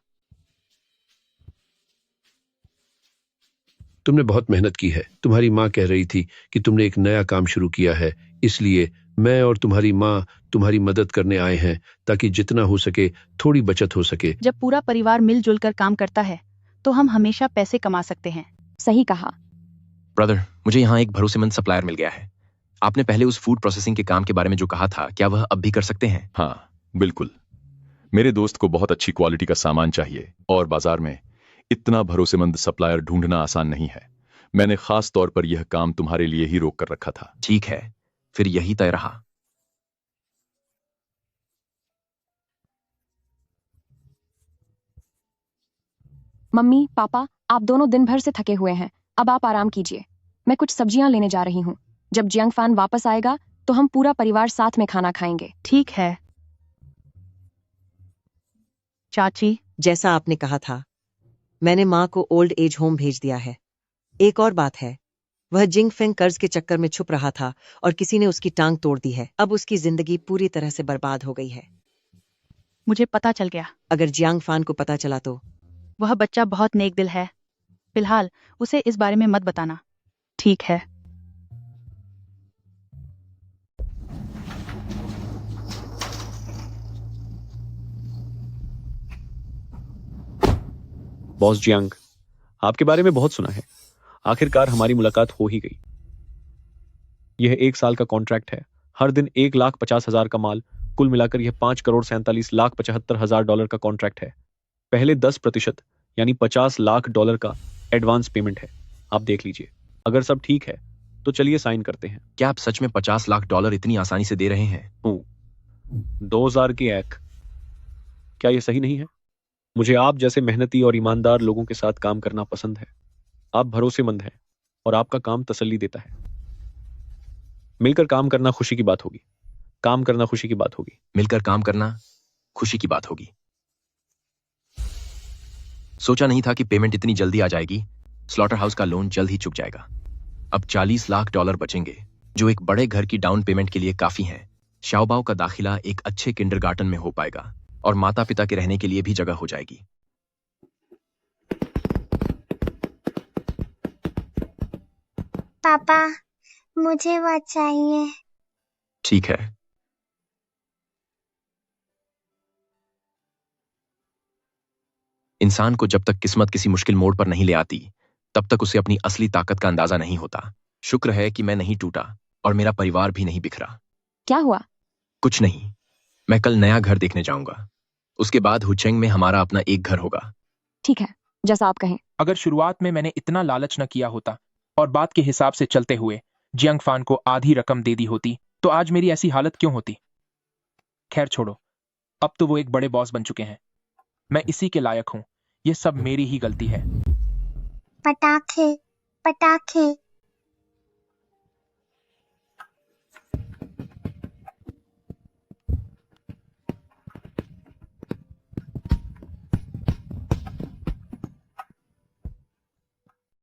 तुमने बहुत मेहनत की है। तुम्हारी माँ कह रही थी कि तुमने एक नया काम शुरू किया है, इसलिए मैं और तुम्हारी माँ तुम्हारी मदद करने आए हैं ताकि जितना हो सके थोड़ी बचत हो सके। जब पूरा परिवार मिलजुल कर काम करता है तो हम हमेशा पैसे कमा सकते हैं। सही कहा। ब्रदर, मुझे यहाँ एक भरोसेमंद सप्लायर मिल गया है। आपने पहले उस फूड प्रोसेसिंग के काम के बारे में जो कहा था, क्या वह अब भी कर सकते हैं? हाँ, बिल्कुल। मेरे दोस्त को बहुत अच्छी क्वालिटी का सामान चाहिए और बाजार में इतना भरोसेमंद सप्लायर ढूंढना आसान नहीं है। मैंने खास तौर पर यह काम तुम्हारे लिए ही रोक कर रखा था। ठीक है, फिर यही तय रहा। मम्मी, पापा, आप दोनों दिन भर से थके हुए हैं। अब आप आराम कीजिए। मैं कुछ सब्जियां लेने जा रही हूँ। जब जियांग फान वापस आएगा तो हम पूरा परिवार साथ में खाना खाएंगे। ठीक है चाची। जैसा आपने कहा था, मैंने माँ को ओल्ड एज होम भेज दिया है। एक और बात है, वह जिंग फेंग कर्ज के चक्कर में छुप रहा था और किसी ने उसकी टांग तोड़ दी है। अब उसकी जिंदगी पूरी तरह से बर्बाद हो गई है। मुझे पता चल गया। अगर जियांग फान को पता चला तो? वह बच्चा बहुत नेक दिल है। फिलहाल उसे इस बारे में मत बताना। ठीक है। बॉस जियांग, आपके बारे में बहुत सुना है। आखिरकार हमारी मुलाकात हो ही गई। यह 1 साल का कॉन्ट्रैक्ट है। हर दिन 1,50,000 का माल, कुल मिलाकर यह 5,47,75,000 डॉलर का कॉन्ट्रैक्ट है। पहले 10% यानी $50 लाख का एडवांस पेमेंट है। आप देख लीजिए, अगर सब ठीक है तो चलिए साइन करते हैं। क्या आप सच में $50 लाख इतनी आसानी से दे रहे हैं? 2000 की एक। क्या यह सही नहीं है? मुझे आप जैसे मेहनती और ईमानदार लोगों के साथ काम करना पसंद है। आप भरोसेमंद हैं और आपका काम तसल्ली देता है। मिलकर काम करना खुशी की बात होगी। काम करना खुशी की बात होगी। मिलकर काम करना खुशी की बात होगी। सोचा नहीं था कि पेमेंट इतनी जल्दी आ जाएगी। स्लॉटर हाउस का लोन जल्द ही चुक जाएगा। अब $40 लाख बचेंगे, जो एक बड़े घर की डाउन पेमेंट के लिए काफी हैं। शाओबाओ का दाखिला एक अच्छे किंडरगार्टन में हो पाएगा और माता पिता के रहने के लिए भी जगह हो जाएगी। पापा, मुझे वह चाहिए। ठीक है। इंसान को जब तक किस्मत किसी मुश्किल मोड़ पर नहीं ले आती, तब तक उसे अपनी असली ताकत का अंदाजा नहीं होता। शुक्र है कि मैं नहीं टूटा और मेरा परिवार भी नहीं बिखरा। क्या हुआ? कुछ नहीं। मैं कल नया घर देखने जाऊंगा। उसके बाद हुचेंग में हमारा अपना एक घर होगा। ठीक है, जैसा आप कहें। अगर शुरुआत में मैंने इतना लालच न किया होता और बात के हिसाब से चलते हुए जियांग फान को आधी रकम दे दी होती, तो आज मेरी ऐसी हालत क्यों होती? खैर छोड़ो, अब तो वो एक बड़े बॉस बन चुके हैं। मैं इसी के लायक हूँ। ये सब मेरी ही गलती है। पटाखे, पटाखे।